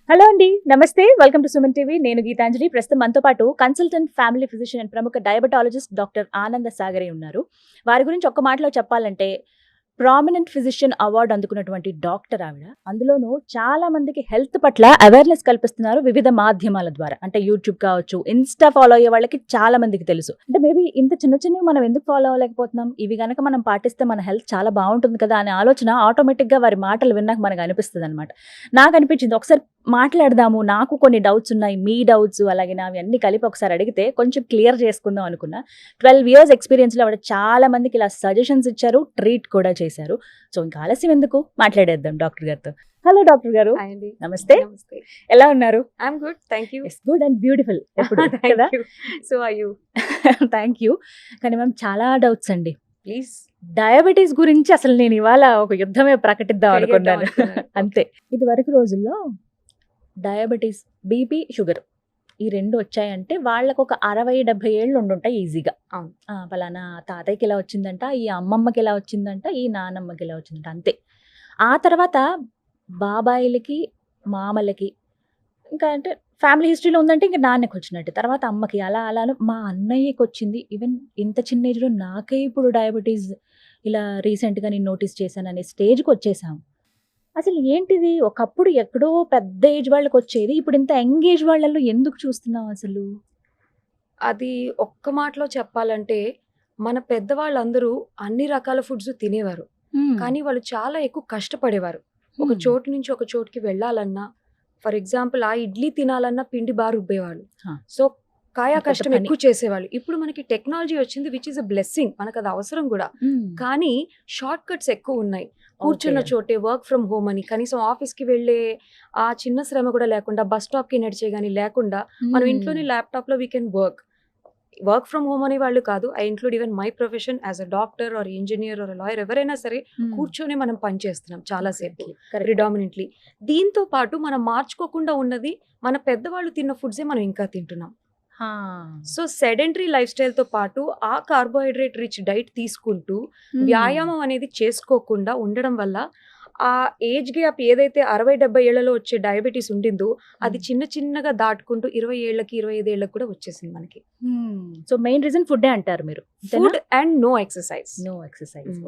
Hello అండి, నమస్తే. Welcome to Suman TV. నేను గీతాంజలి. ప్రస్తుతం మనతో పాటు కన్సల్టెంట్ ఫ్యామిలీ ఫిజిషియన్ అండ్ ప్రముఖ డయాబెటాలజిస్ట్ డాక్టర్ ఆనంద సాగరే ఉన్నారు. వారి గురించి ఒక్క మాటలో చెప్పాలంటే ప్రామినెంట్ ఫిజిషియన్ అవార్డు అందుకున్నటువంటి డాక్టర్ ఆవిడ. అందులోనూ చాలా మందికి హెల్త్ పట్ల అవేర్నెస్ కల్పిస్తున్నారు వివిధ మాధ్యమాల ద్వారా. అంటే యూట్యూబ్ కావచ్చు, ఇన్స్టా ఫాలో అయ్యే వాళ్ళకి చాలా మందికి తెలుసు. అంటే మేబీ ఇంత చిన్న చిన్నవి మనం ఎందుకు ఫాలో అవ్వలేకపోతున్నాం, ఇవి గనక మనం పాటిస్తే మన హెల్త్ చాలా బాగుంటుంది కదా అనే ఆలోచన ఆటోమేటిక్గా వారి మాటలు విన్నాక మనకు అనిపిస్తుంది అనమాట. నాకు అనిపించింది ఒకసారి మాట్లాడదాము, నాకు కొన్ని డౌట్స్ ఉన్నాయి, మీ డౌట్స్ అలాగే నావి అన్ని కలిపి ఒకసారి అడిగితే కొంచెం క్లియర్ చేసుకుందాం అనుకున్నా. 12 years ఎక్స్పీరియన్స్లో ఆవిడ చాలా మందికి ఇలా సజెషన్స్ ఇచ్చారు, ట్రీట్ కూడా చేశారు. సో ఇంకా ఆలస్యం ఎందుకు, మాట్లాడేద్దాం డాక్టర్ గారితో. హలో డాక్టర్ గారు. నమస్తే. ఎలా ఉన్నారు? I am good, thank you. Good and beautiful ఎప్పుడు కదా. So are you? Thank you. కానీ మ్యామ్ చాలా డౌట్స్ అండి. ప్లీజ్. డయాబెటీస్ గురించి అసలు నేను ఇవాళ ఒక యుద్ధమే ప్రకటిద్దాం అనుకున్నాను. అంతే. ఇది వరకు రోజుల్లో డయాబెటీస్, బీపీ, షుగర్ ఈ రెండు వచ్చాయంటే వాళ్ళకు ఒక 60-70 ఏళ్ళు ఉండుంటాయి ఈజీగా. ఫలానా తాతయ్యకి ఇలా వచ్చిందంట, ఈ అమ్మమ్మకి ఇలా వచ్చిందంట, ఈ నానమ్మకి ఇలా వచ్చిందంట, అంతే. ఆ తర్వాత బాబాయిలకి, మామలకి, ఇంకా అంటే ఫ్యామిలీ హిస్టరీలో ఉందంటే ఇంకా నాన్నకి వచ్చినట్టు, తర్వాత అమ్మకి, అలా అలాను మా అన్నయ్యకి వచ్చింది. ఈవెన్ ఇంత చిన్న ఏజ్లో నాకే ఇప్పుడు డయాబెటీస్ ఇలా రీసెంట్గా నేను నోటీస్ చేశాను అనే స్టేజ్కి వచ్చేసాం. అసలు ఏంటిది, ఒకప్పుడు ఎక్కడో పెద్ద ఏజ్ వాళ్ళకి వచ్చేది, ఇప్పుడు ఇంత యంగ్ ఏజ్ వాళ్ళలో ఎందుకు చూస్తున్నాం అసలు? అది ఒక్క మాటలో చెప్పాలంటే మన పెద్దవాళ్ళందరూ అన్ని రకాల ఫుడ్స్ తినేవారు, కానీ వాళ్ళు చాలా ఎక్కువ కష్టపడేవారు. ఒక చోటు నుంచి ఒక చోటుకి వెళ్ళాలన్నా, ఫర్ ఎగ్జాంపుల్ ఆ ఇడ్లీ తినాలన్నా పిండి బాగా రుబ్బేవాళ్ళు. సో కాయా కష్టం ఎక్కువ చేసేవాళ్ళు. ఇప్పుడు మనకి టెక్నాలజీ వచ్చింది, విచ్ ఇస్ అ బ్లెస్సింగ్, మనకు అది అవసరం కూడా. కానీ షార్ట్ కట్స్ ఎక్కువ ఉన్నాయి. కూర్చున్న చోటే వర్క్ ఫ్రమ్ హోమ్ అని, కనీసం ఆఫీస్కి వెళ్ళే ఆ చిన్న శ్రమ కూడా లేకుండా, బస్ స్టాప్కి నడిచే కానీ లేకుండా మనం ఇంట్లోనే ల్యాప్టాప్లో we can work from home అనే వాళ్ళు కాదు. I include even my profession as a doctor or engineer or lawyer, ఎవరైనా సరే కూర్చొని మనం పనిచేస్తున్నాం చాలాసేపు ప్రిడామినెంట్లీ. దీంతో పాటు మనం మార్చుకోకుండా ఉన్నది మన పెద్దవాళ్ళు తిన్న ఫుడ్సే మనం ఇంకా తింటున్నాం. సో సెడెంటరీ లైఫ్ స్టైల్తో పాటు ఆ కార్బోహైడ్రేట్ రిచ్ డైట్ తీసుకుంటూ వ్యాయామం అనేది చేసుకోకుండా ఉండడం వల్ల ఆ ఏజ్ గ్యాప్ ఏదైతే 60-70 ఏళ్లలో వచ్చే డయాబెటీస్ ఉండిందో అది చిన్న చిన్నగా దాటుకుంటూ 20 ఏళ్ళకి 25 ఏళ్ళకి కూడా వచ్చేసింది మనకి. సో మెయిన్ రీజన్ ఫుడ్ అంటారు మీరు. Food and no exercise.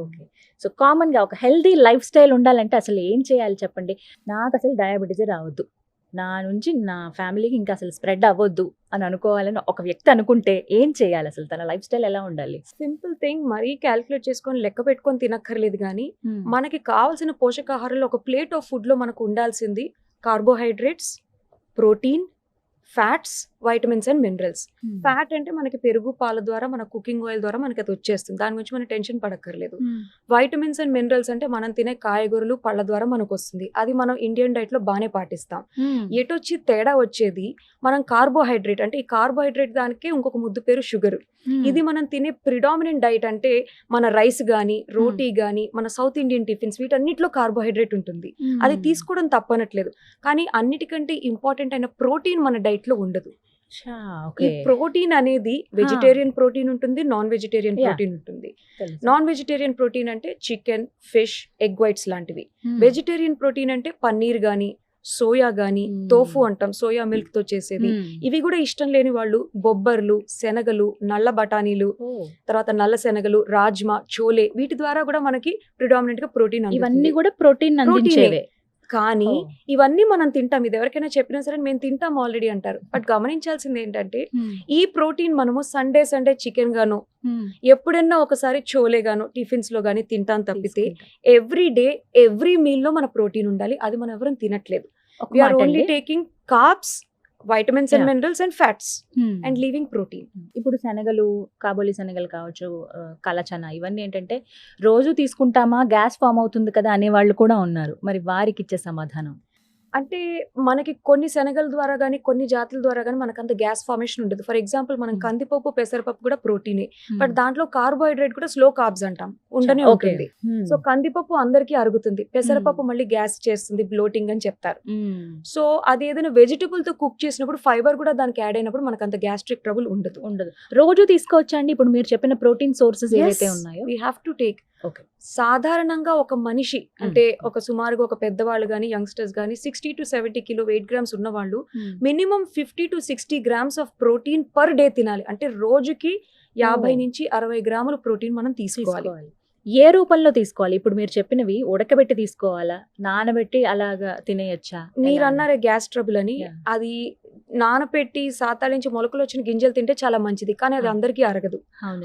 Okay. So common గా ఒక హెల్దీ లైఫ్ స్టైల్ ఉండాలంటే అసలు ఏం చేయాలి చెప్పండి? నాకు అసలు డయాబెటీసే రావద్దు, నా నుంచి నా ఫ్యామిలీకి ఇంకా అసలు స్ప్రెడ్ అవ్వద్దు అని అనుకోవాలని ఒక వ్యక్తి అనుకుంటే ఏం చేయాలి? అసలు తన లైఫ్ స్టైల్ ఎలా ఉండాలి? సింపుల్ థింగ్, మరీ క్యాల్కులేట్ చేసుకొని లెక్క పెట్టుకొని తినక్కర్లేదు. కానీ మనకి కావాల్సిన పోషకాహారాలు ఒక ప్లేట్ ఆఫ్ ఫుడ్ లో మనకు ఉండాల్సింది carbohydrates, protein, fats, vitamins and minerals. Fat అంటే మనకి పెరుగు, పాల ద్వారా, మన కుకింగ్ ఆయిల్ ద్వారా మనకి అది వచ్చేస్తుంది, దాని గురించి మనం టెన్షన్ పడక్కర్లేదు. వైటమిన్స్ అండ్ మినరల్స్ అంటే మనం తినే కాయగూరలు, పళ్ళ ద్వారా మనకు వస్తుంది, అది మనం ఇండియన్ డైట్ లో బాగానే పాటిస్తాం. ఎటొచ్చి తేడా వచ్చేది మనం కార్బోహైడ్రేట్. అంటే ఈ కార్బోహైడ్రేట్ దానికే ఇంకొక ముద్దు పేరు షుగర్. ఇది మనం తినే ప్రిడామినెంట్ డైట్ అంటే మన రైస్ గానీ, రోటీ గానీ, మన సౌత్ ఇండియన్ టిఫిన్స్, వీటన్నిటిలో కార్బోహైడ్రేట్ ఉంటుంది. అది తీసుకోవడం తప్పనట్లేదు, కానీ అన్నిటికంటే ఇంపార్టెంట్ అయిన ప్రోటీన్ మన డైట్ లో ఉండదు. ఈ ప్రోటీన్ అనేది వెజిటేరియన్ ప్రోటీన్ ఉంటుంది, నాన్ వెజిటేరియన్ ప్రోటీన్ ఉంటుంది. నాన్ వెజిటేరియన్ ప్రోటీన్ అంటే చికెన్, ఫిష్, ఎగ్ వైట్స్ లాంటివి. వెజిటేరియన్ ప్రోటీన్ అంటే పన్నీర్ గానీ, సోయా గానీ, తోఫు అంటాం, సోయా మిల్క్ తో చేసేది. ఇవి కూడా ఇష్టం లేని వాళ్ళు బొబ్బర్లు, శనగలు, నల్ల బఠానీలు, తర్వాత నల్ల శనగలు, రాజ్మా, చోలే, వీటి ద్వారా కూడా మనకి ప్రిడామినెంట్ గా ప్రోటీన్, ఇవన్నీ కూడా ప్రోటీన్ అందించేవే. కానీ ఇవన్నీ మనం తింటాం, ఇది ఎవరికైనా చెప్పినా సరే మేము తింటాం ఆల్రెడీ అంటారు. బట్ గమనించాల్సింది ఏంటంటే ఈ ప్రోటీన్ మనము సండే చికెన్ గానో, ఎప్పుడైనా ఒకసారి చోలే గానో టిఫిన్స్ లో గానీ తింటాం తప్పితే ఎవ్రీ డే ఎవ్రీ మీల్ లో మన ప్రోటీన్ ఉండాలి. అది మనం ఎవరైనా తినట్లేదు. We are only taking carbs, vitamins and minerals and fats and leaving protein. ఇప్పుడు శనగలు, కాబోలి శనగలు కావచ్చు, కలచన, ఇవన్నీ ఏంటంటే రోజు తీసుకుంటామా గ్యాస్ ఫామ్ అవుతుంది కదా అనే వాళ్ళు కూడా ఉన్నారు. మరి వారికి ఇచ్చే సమాధానం? అంటే మనకి కొన్ని శనగల ద్వారా కానీ, కొన్ని జాతుల ద్వారా కానీ మనకు అంత గ్యాస్ ఫార్మేషన్ ఉండదు. ఫర్ ఎగ్జాంపుల్ మనం కందిపప్పు, పెసరపప్పు కూడా ప్రోటీనే, బట్ దాంట్లో కార్బోహైడ్రేట్ కూడా స్లో కార్బ్స్ అంటాం ఉండనే ఉంటుంది. సో కందిపప్పు అందరికీ అరుగుతుంది, పెసరపప్పు మళ్ళీ గ్యాస్ చేస్తుంది, బ్లోటింగ్ అని చెప్తారు. సో అది ఏదైనా వెజిటబుల్ తో కుక్ చేసినప్పుడు ఫైబర్ కూడా దానికి యాడ్ అయినప్పుడు మనకు అంత గ్యాస్ట్రిక్ ట్రబుల్ ఉండదు. రోజు తీసుకోవచ్చా అండి ఇప్పుడు మీరు చెప్పిన ప్రోటీన్ సోర్సెస్ ఏవైతే ఉన్నాయో? We have to take. Okay. సాధారణంగా ఒక మనిషి అంటే ఒక సుమారుగా ఒక పెద్దవాళ్ళు గానీ, యంగ్‌స్టర్స్ గానీ 60-70 కిలో వెయిట్ గ్రామ్స్ ఉన్నవాళ్ళు minimum 50-60 grams of protein per day తినాలి. అంటే రోజుకి 50-60 గ్రాముల ప్రోటీన్ మనం తీసుకోవాలి. ఏ రూపంలో తీసుకోవాలి? ఇప్పుడు మీరు చెప్పినవి ఉడకబెట్టి తీసుకోవాలా? నానబెట్టి అలాగా తినేయొచ్చా? మీరన్నారే గ్యాస్ ట్రబుల్ అని, Yeah. అది నానపెట్టి సాతాళించి మొలకలొచ్చిన గింజలు తింటే చాలా మంచిది. కానీ అది అందరికీ అరగదు.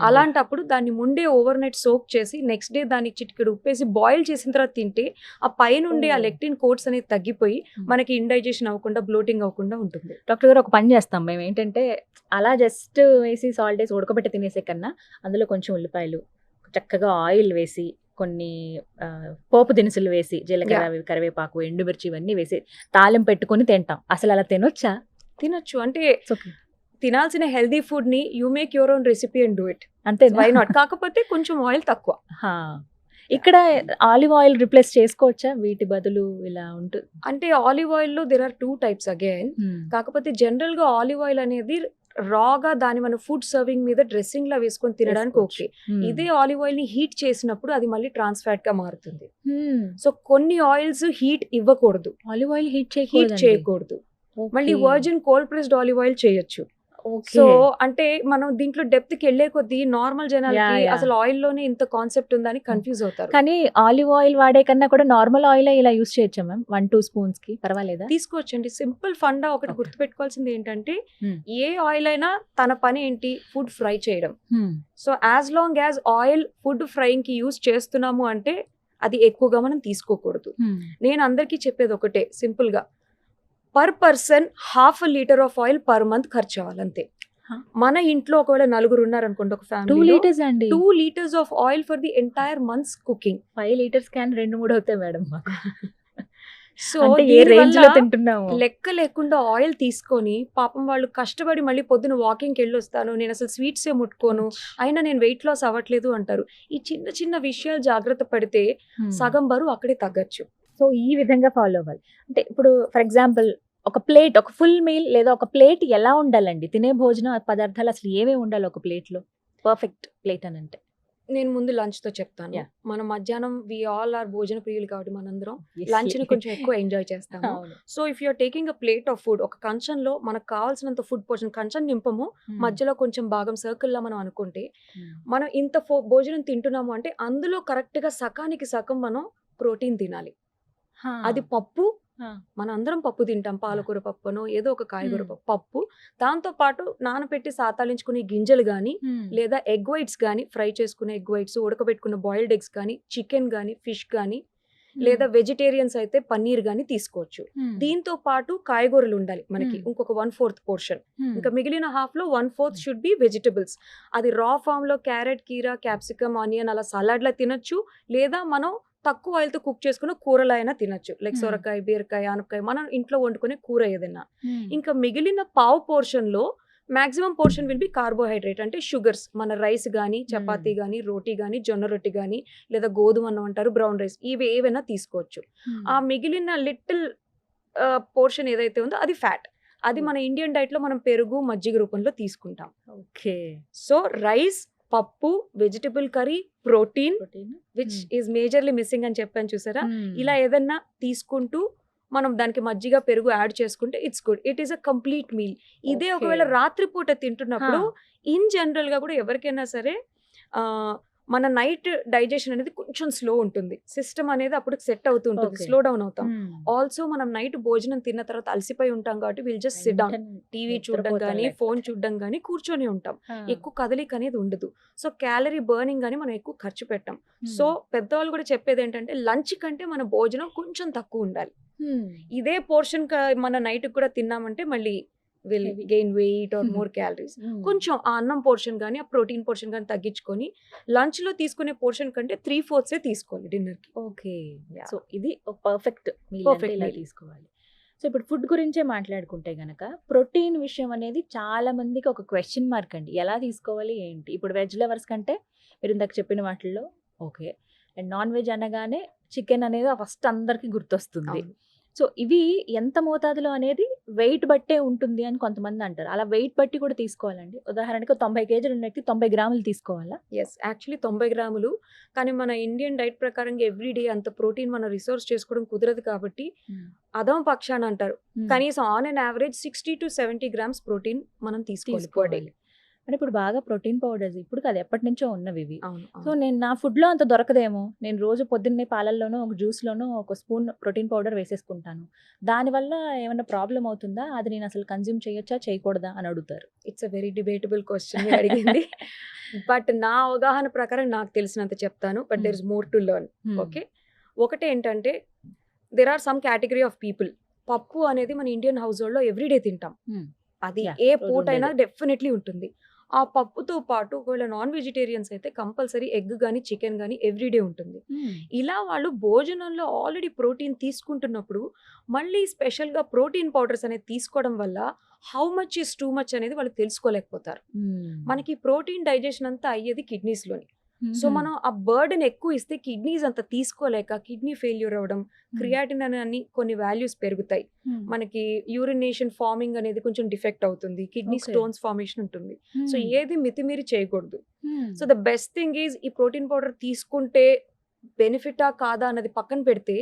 అలాంటప్పుడు దాన్ని ముందే ఓవర్ నైట్ సోక్ చేసి నెక్స్ట్ డే దానికి చిటికెడు ఉప్పేసి బాయిల్ చేసిన తర్వాత తింటే ఆ పైనుండే ఆ లెక్టిన్ కోట్స్ అనేది తగ్గిపోయి మనకి ఇండైజెషన్ అవ్వకుండా, బ్లోటింగ్ అవ్వకుండా ఉంటుంది. డాక్టర్ గారు ఒక పని చేస్తాం మేము ఏంటంటే, అలా జస్ట్ వేసి సాల్ట్ వేసి ఉడకబెట్టి తినేసే కన్నా అందులో కొంచెం ఉల్లిపాయలు, చక్కగా ఆయిల్ వేసి, కొన్ని పోపు దినుసులు వేసి, జీలకర్ర, కరివేపాకు, ఎండుమిర్చి ఇవన్నీ వేసి తాలింపు పెట్టుకొని తింటాం. అసలు అలా తినొచ్చా? తినొచ్చు. అంటే తినాల్సిన హెల్దీ ఫుడ్ ని you make your own recipe and do it. అంతే, వై నాట్? కాకపోతే కొంచెం ఆయిల్ తక్కువ. ఇక్కడ ఆలివ్ ఆయిల్ రిప్లేస్ చేసుకోవచ్చా వీటి బదులు? ఇలా ఉంటుంది అంటే ఆలివ్ ఆయిల్ లో దేర్ ఆర్ 2 టైప్స్ అగైన్. కాకపోతే జనరల్ గా ఆలివ్ ఆయిల్ అనేది రాగా దాని మన ఫుడ్ సర్వింగ్ మీద డ్రెస్సింగ్ లా వేసుకొని తినడానికి ఓకే. ఇదే ఆలివ్ ఆయిల్ ని హీట్ చేసినప్పుడు అది మళ్ళీ ట్రాన్స్ ఫ్యాట్ గా మారుతుంది. సో కొన్ని ఆయిల్స్ హీట్ ఇవ్వకూడదు, ఆలివ్ ఆయిల్ హీట్ చేయకూడదు. మళ్ళీ virgin cold pressed olive oil చేయొచ్చు. సో అంటే మనం దీంట్లో డెప్త్ కి వెళ్లే కొద్దీ నార్మల్ జనాలకి అసలు ఆయిల్ లోనే ఇంత కాన్సెప్ట్ ఉందని కన్ఫ్యూజ్ అవుతారు. కానీ ఆలివ్ ఆయిల్ వాడే కన్నా కూడా నార్మల్ ఆయిల్ ఇలా యూస్ చేయొచ్చా మ్యామ్? 1-2 స్పూన్స్ కి పర్వాలేదా? తీసుకోవచ్చండి. సింపుల్ ఫండా ఒకటి గుర్తుపెట్టుకోవాల్సింది ఏంటంటే, ఏ ఆయిల్ అయినా తన పని ఏంటి? ఫుడ్ ఫ్రై చేయడం. So as long as oil food frying కి యూస్ చేస్తున్నాము అంటే అది ఎక్కువగా మనం తీసుకోకూడదు. నేను అందరికీ చెప్పేది ఒకటే సింపుల్ గా, per person 1/2 litre of oil per month ఖర్చు అవ్వాలంతే. మన ఇంట్లో ఒకవేళ 4 ఉన్నారనుకోండి ఒక ఫ్యామిలీ, 2 లీటర్స్ అండి. 2 litres of oil for the entire months cooking. 5 litres can 2-3 అవుతాయి మేడం. సో ఏ రేంజ్ లో తింటున్నాము లెక్క లేకుండా ఆయిల్ తీసుకొని పాపం వాళ్ళు కష్టపడి మళ్ళీ పొద్దున వాకింగ్కి వెళ్ళి వస్తాను, నేను అసలు స్వీట్స్ ఏ ముట్టుకోను, అయినా నేను వెయిట్ లాస్ అవ్వట్లేదు అంటారు. ఈ చిన్న చిన్న విషయాలు జాగ్రత్త పడితే సగం బరువు అక్కడే తగ్గచ్చు. సో ఈ విధంగా ఫాలో అవ్వాలి. అంటే ఇప్పుడు ఫర్ ఎగ్జాంపుల్ ఒక ప్లేట్, ఒక ఫుల్ మీల్ లేదా ఒక ప్లేట్ ఎలా ఉండాలండి? తినే భోజన పదార్థాలు అసలు ఏమేమి ఉండాలి ఒక ప్లేట్ లో? పర్ఫెక్ట్ ప్లేట్ అని అంటే నేను ముందు లంచ్ తో చెప్తాను. మనం మధ్యాహ్నం వి ఆల్ ఆర్ భోజన ప్రియులు కాబట్టి మనందరం లంచ్ ని కొంచెం ఎక్కువ ఎంజాయ్ చేస్తాము. So if you're taking a plate of food, ఒక కంచంలో మనకు కావాల్సినంత ఫుడ్ పోర్షన్, కంచం నింపము, మధ్యలో కొంచెం భాగం సర్కిల్ లా మనం అనుకుంటే, మనం ఇంత భోజనం తింటున్నాము అంటే అందులో కరెక్ట్ గా సకానికి సగం మనం ప్రోటీన్ తినాలి. అది పప్పు, మన అందరం పప్పు తింటాం, పాలకూర పప్పునో ఏదో ఒక కాయగూర పప్పు, దాంతో పాటు నానపెట్టి సాతాలించుకునే గింజలు గానీ, లేదా ఎగ్ వైట్స్ గానీ, ఫ్రై చేసుకునే ఎగ్ వైట్స్, ఉడకబెట్టుకున్న బాయిల్డ్ ఎగ్స్ కానీ, చికెన్ గానీ, ఫిష్ గానీ, లేదా వెజిటేరియన్స్ అయితే పన్నీర్ గానీ తీసుకోవచ్చు. దీంతో పాటు కాయగూరలు ఉండాలి మనకి, ఇంకొక 1/4 పోర్షన్. ఇంకా మిగిలిన హాఫ్ లో 1/4 షుడ్ బి వెజిటబుల్స్. అది రా ఫామ్ లో క్యారెట్, కీరా, క్యాప్సికమ్, ఆనియన్ అలా సలాడ్ లా తినొచ్చు, లేదా మనం తక్కువ ఆయిల్ తో కుక్ చేసుకున్న కూరలు అయినా తినొచ్చు. లైక్ సొరకాయ, బీరకాయ, ఆనపకాయ, మనం ఇంట్లో వండుకునే కూర ఏదైనా. ఇంకా మిగిలిన పావు పోర్షన్ లో maximum portion will be carbohydrate, అంటే షుగర్స్. మన రైస్ గానీ, చపాతీ గానీ, రోటీ గానీ, జొన్న రొట్టి గానీ, లేదా గోధుమ అన్నం అంటారు, బ్రౌన్ రైస్, ఇవి ఏవైనా తీసుకోవచ్చు. ఆ మిగిలిన లిటిల్ పోర్షన్ ఏదైతే ఉందో అది ఫ్యాట్. అది మన ఇండియన్ డైట్ లో మనం పెరుగు, మజ్జిగ రూపంలో తీసుకుంటాం. ఓకే. సో రైస్, పప్పు, vegetable curry, protein which is majorly missing అని చెప్పాను చూసారా, ఇలా ఏదన్నా తీసుకుంటూ మనం దానికి మజ్జిగ, పెరుగు యాడ్ చేసుకుంటే it's good. It is a complete meal. ఇదే ఒకవేళ రాత్రిపూట తింటున్నప్పుడు ఇన్ జనరల్ గా కూడా ఎవరికైనా సరే మన నైట్ డైజెషన్ అనేది కొంచెం స్లో ఉంటుంది. సిస్టమ్ అనేది అప్పుడు సెట్ అవుతూ ఉంటుంది, స్లో డౌన్ అవుతాం. ఆల్సో మనం నైట్ భోజనం తిన్న తర్వాత అలసిపోయి ఉంటాం కాబట్టి will just SIT down, TV చూడడం కానీ, ఫోన్ చూడడం కానీ, కూర్చొని ఉంటాం. ఎక్కువ కదలిక అనేది ఉండదు. సో క్యాలరీ బర్నింగ్ అని మనం ఎక్కువ ఖర్చు పెట్టాం. సో పెద్దవాళ్ళు కూడా చెప్పేది ఏంటంటే, లంచ్ కంటే మన భోజనం కొంచెం తక్కువ ఉండాలి. ఇదే పోర్షన్ మన నైట్ కూడా తిన్నామంటే మళ్ళీ will gain weight or more calories. కొంచెం ఆ అన్నం పోర్షన్ కానీ, ఆ ప్రోటీన్ పోర్షన్ కానీ తగ్గించుకొని లంచ్ లో తీసుకునే పోర్షన్ కంటే 3/4 తీసుకోవాలి డిన్నర్ కి. ఓకే. సో ఇది ఒక పర్ఫెక్ట్ మీల్ తీసుకోవాలి. సో ఇప్పుడు ఫుడ్ గురించే మాట్లాడుకుంటే గనక, ప్రోటీన్ విషయం అనేది చాలా మందికి ఒక క్వశ్చన్ మార్క్ అండి. ఎలా తీసుకోవాలి ఏంటి? ఇప్పుడు వెజ్ లవర్స్ కంటే మీరు ఇందాక చెప్పిన వాటిల్లో ఓకే, అండ్ నాన్ వెజ్ అనగానే చికెన్ అనేది ఫస్ట్ అందరికి గుర్తొస్తుంది. సో ఇవి ఎంత మోతాదులో అనేది వెయిట్ బట్టే ఉంటుంది అని కొంతమంది అంటారు. అలా వెయిట్ బట్టి కూడా తీసుకోవాలండి? ఉదాహరణకు 90 కేజీలు ఉన్న వ్యక్తి 90 గ్రాములు తీసుకోవాలా? యాక్చువల్లీ 90 గ్రాములు. కానీ మన ఇండియన్ డైట్ ప్రకారంగా ఎవ్రీడే అంత ప్రోటీన్ మనం రిసోర్స్ చేసుకోవడం కుదరదు కాబట్టి అదమ పక్షాన అంటారు. కనీసం on an average 60-70 grams protein మనం తీసుకోవాలి per day. తీసుకోవాలి. అంటే ఇప్పుడు బాగా ప్రోటీన్ పౌడర్స్ ఇప్పుడు కాదు ఎప్పటి నుంచో ఉన్నవి ఇవి. అవును, సో నేను నా ఫుడ్‌లో అంత దొరకదేమో. నేను రోజు పొద్దున్నే పాలల్లోనో, ఒక జ్యూస్‌లోనో ఒక స్పూన్ ప్రోటీన్ పౌడర్ వేసేసుకుంటాను. దానివల్ల ఏమన్నా ప్రాబ్లమ్ అవుతుందా? అది నేను అసలు కన్జ్యూమ్ చేయొచ్చా? చేయకూడదా? అని అడుగుతారు. It's a very debatable question మీరు అడిగింది. బట్ నా అవగాహన ప్రకారం నాకు తెలిసినంత చెప్తాను. But there is more to learn. Okay, ఒకటేంటంటే there are some category of people. పప్పు అనేది మన ఇండియన్ హౌస్ హోల్డ్‌లో ఎవ్రీడే తింటాం. అది Yeah, ఏ రోజు పూటైనా ఉండేదే. డెఫినెట్లీ ఉంటుంది. ఆ పప్పుతో పాటు ఒకవేళ నాన్ వెజిటేరియన్స్ అయితే కంపల్సరీ ఎగ్ గానీ, చికెన్ గానీ ఎవ్రీడే ఉంటుంది. ఇలా వాళ్ళు భోజనంలో ఆల్రెడీ ప్రోటీన్ తీసుకుంటున్నప్పుడు మళ్ళీ స్పెషల్‌గా ప్రోటీన్ పౌడర్స్ అనేది తీసుకోవడం వల్ల how much is too much అనేది వాళ్ళు తెలుసుకోలేకపోతారు. మనకి ప్రోటీన్ డైజెషన్ అంతా అయ్యేది కిడ్నీస్‌లోని. సో మనం ఆ బర్డెన్ ఎక్కువ ఇస్తే కిడ్నీస్ అంత తీసుకోలేక కిడ్నీ ఫెయిల్యూర్ అవ్వడం, క్రియాటిన్ అని కొన్ని వాల్యూస్ పెరుగుతాయి. మనకి యూరినేషన్ ఫార్మింగ్ అనేది కొంచెం డిఫెక్ట్ అవుతుంది. Kidney Okay. స్టోన్స్ ఫార్మేషన్ ఉంటుంది. సో ఏది మితిమీరి చేయకూడదు. So the best thing is ఈ ప్రోటీన్ పౌడర్ తీసుకుంటే బెనిఫిటా కాదా అన్నది పక్కన పెడితే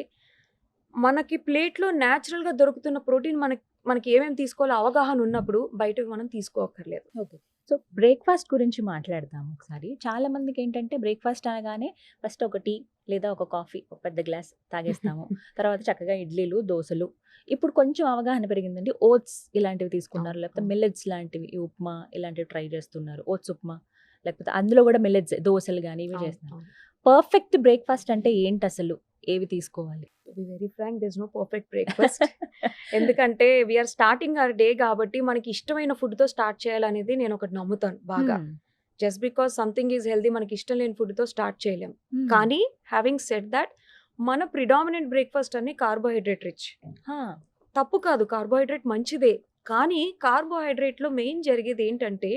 మనకి ప్లేట్లో న్యాచురల్గా దొరుకుతున్న ప్రోటీన్ మనకి ఏమేమి తీసుకోవాలో అవగాహన ఉన్నప్పుడు బయటకు మనం తీసుకోక్కర్లేదు. ఓకే. సో బ్రేక్‌ఫాస్ట్ గురించి మాట్లాడదాం ఒకసారి. చాలా మందికి ఏంటంటే బ్రేక్‌ఫాస్ట్ అనగానే ఫస్ట్ ఒక టీ లేదా ఒక కాఫీ ఒక పెద్ద గ్లాస్ తాగేస్తాము. తర్వాత చక్కగా ఇడ్లీలు, దోసలు. ఇప్పుడు కొంచెం అవగాహన పెరిగిందండి. ఓట్స్ ఇలాంటివి తీసుకున్నారు. లేకపోతే మిల్లెట్స్ లాంటివి ఈ ఉప్మా ఇలాంటివి ట్రై చేస్తున్నారు. ఓట్స్ ఉప్మా లేకపోతే అందులో కూడా మిల్లెట్స్ దోసలు గానీ ఇవి చేస్తున్నారు. పర్ఫెక్ట్ బ్రేక్‌ఫాస్ట్ అంటే ఏంటసలు? ఏవి తీసుకోవాలి? To be very frank there is no perfect breakfast. ఎందుకంటే వీఆర్ స్టార్టింగ్ అవర్ డే కాబట్టి మనకి ఇష్టమైన ఫుడ్తో స్టార్ట్ చేయాలనేది నేను ఒకటి నమ్ముతాను బాగా. Just because something is healthy మనకి ఇష్టం లేని ఫుడ్తో స్టార్ట్ చేయలేం. కానీ హ్యావింగ్ సెడ్ దట్ మన ప్రిడామినెంట్ బ్రేక్ఫాస్ట్ అన్ని కార్బోహైడ్రేట్ రిచ్. తప్పు కాదు, కార్బోహైడ్రేట్ మంచిదే. కానీ కార్బోహైడ్రేట్లో మెయిన్ జరిగేది ఏంటంటే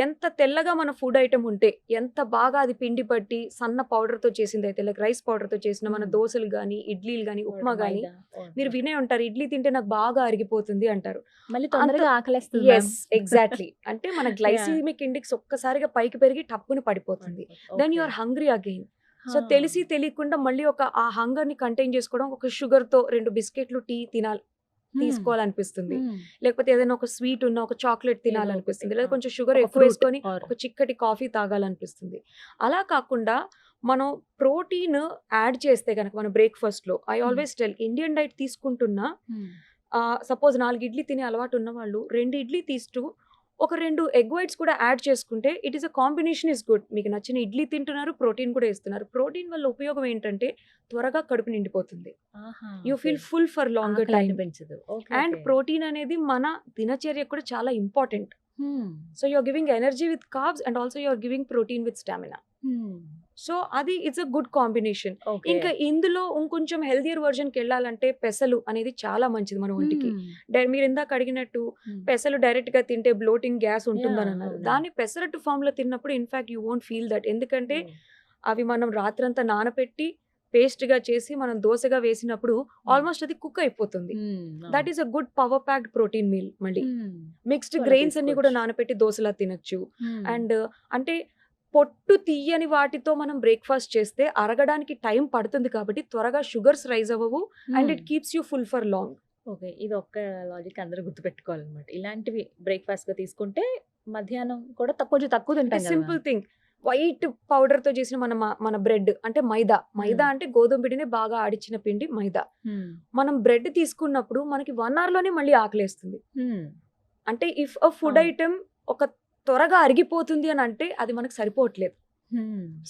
ఎంత తెల్లగా మన ఫుడ్ ఐటమ్ ఉంటే, ఎంత బాగా అది పిండి పట్టి సన్న పౌడర్తో చేసింది అయితే లైక్ రైస్ పౌడర్తో చేసిన మన దోశలు కానీ, ఇడ్లీలు కానీ, ఉప్మా కానీ మీరు వినే ఉంటారు. ఇడ్లీ తింటే నాకు బాగా అరిగిపోతుంది అంటారు. మళ్ళీ తొందరగా ఆకలేస్తుంది. Yes, exactly. అంటే మన గ్లైసీమిక్ ఇండెక్స్ ఒక్కసారిగా పైకి పెరిగి టప్పుని పడిపోతుంది. Then you are hungry again. So తెలిసి తెలియకుండా మళ్ళీ ఆ హంగర్ని కంటైన్ చేసుకోవడం, ఒక షుగర్తో 2 బిస్కెట్లు టీ తీసుకోవాలనిపిస్తుంది. లేకపోతే ఏదైనా ఒక స్వీట్ ఉన్న ఒక చాక్లెట్ తినాలనిపిస్తుంది. లేదా కొంచెం షుగర్ ఎక్కువ వేసుకొని ఒక చిక్కటి కాఫీ తాగాలనిపిస్తుంది. అలా కాకుండా మనం ప్రోటీన్ యాడ్ చేస్తే కనుక మన బ్రేక్ఫాస్ట్లో, I always tell Indian diet తీసుకుంటున్నా సపోజ్ 4 ఇడ్లీ తినే అలవాటు ఉన్న వాళ్ళు 2 ఇడ్లీ తీస్తూ ఒక 2 ఎగ్ వైట్స్ కూడా యాడ్ చేసుకుంటే it is a combination is good. మీకు నచ్చిన ఇడ్లీ తింటున్నారు, ప్రోటీన్ కూడా ఇస్తున్నారు. ప్రోటీన్ వల్ల ఉపయోగం ఏంటంటే త్వరగా కడుపు నిండిపోతుంది. You feel full for longer time. And protein అనేది మన దినచర్య కూడా చాలా important. So you are giving energy with carbs and also you are giving protein with stamina. So అది ఇట్స్ అ గుడ్ కాంబినేషన్. ఇంకా ఇందులో ఇంకొంచెం హెల్దియర్ వర్జన్కి వెళ్ళాలంటే పెసలు అనేది చాలా మంచిది మన ఒంటికి. మీరు ఇందాక అడిగినట్టు పెసలు డైరెక్ట్ గా తింటే బ్లోటింగ్ గ్యాస్ ఉంటుందని అన్నారు. దాన్ని పెసరట్టు ఫామ్ లో తిన్నప్పుడు in fact you won't feel that. ఎందుకంటే అవి మనం రాత్రంతా నానపెట్టి పేస్ట్ గా చేసి మనం దోశగా వేసినప్పుడు ఆల్మోస్ట్ అది కుక్ అయిపోతుంది. That is a good power packed protein meal. మళ్ళీ మిక్స్డ్ గ్రెయిన్స్ అన్ని కూడా నానపెట్టి దోశలా తినచ్చు. అండ్ అంటే పొట్టు తీయని వాటితో మనం బ్రేక్ఫాస్ట్ చేస్తే అరగడానికి టైం పడుతుంది కాబట్టి త్వరగా షుగర్స్ రైజ్ అవ్వవు and it keeps you full for long. Okay, ఇది ఒక్క లాజిక్ అందరూ గుర్తుపెట్టుకోవాలన్నమాట. ఇలాంటివి బ్రేక్ఫాస్ట్ గా తీసుకుంటే మధ్యాహ్నం కూడా కొంచెం తక్కువ తింటాం. సింపుల్ థింగ్, వైట్ పౌడర్ తో చేసిన మన బ్రెడ్ అంటే మైదా అంటే గోధుమ పిండిని బాగా ఆడిచ్చిన పిండి మైదా. మనం బ్రెడ్ తీసుకున్నప్పుడు మనకి 1 hour లోనే మళ్ళీ ఆకలేస్తుంది. అంటే ఇఫ్ అ ఫుడ్ ఐటమ్ ఒక త్వరగా అరిగిపోతుంది అని అంటే అది మనకు సరిపోవట్లేదు.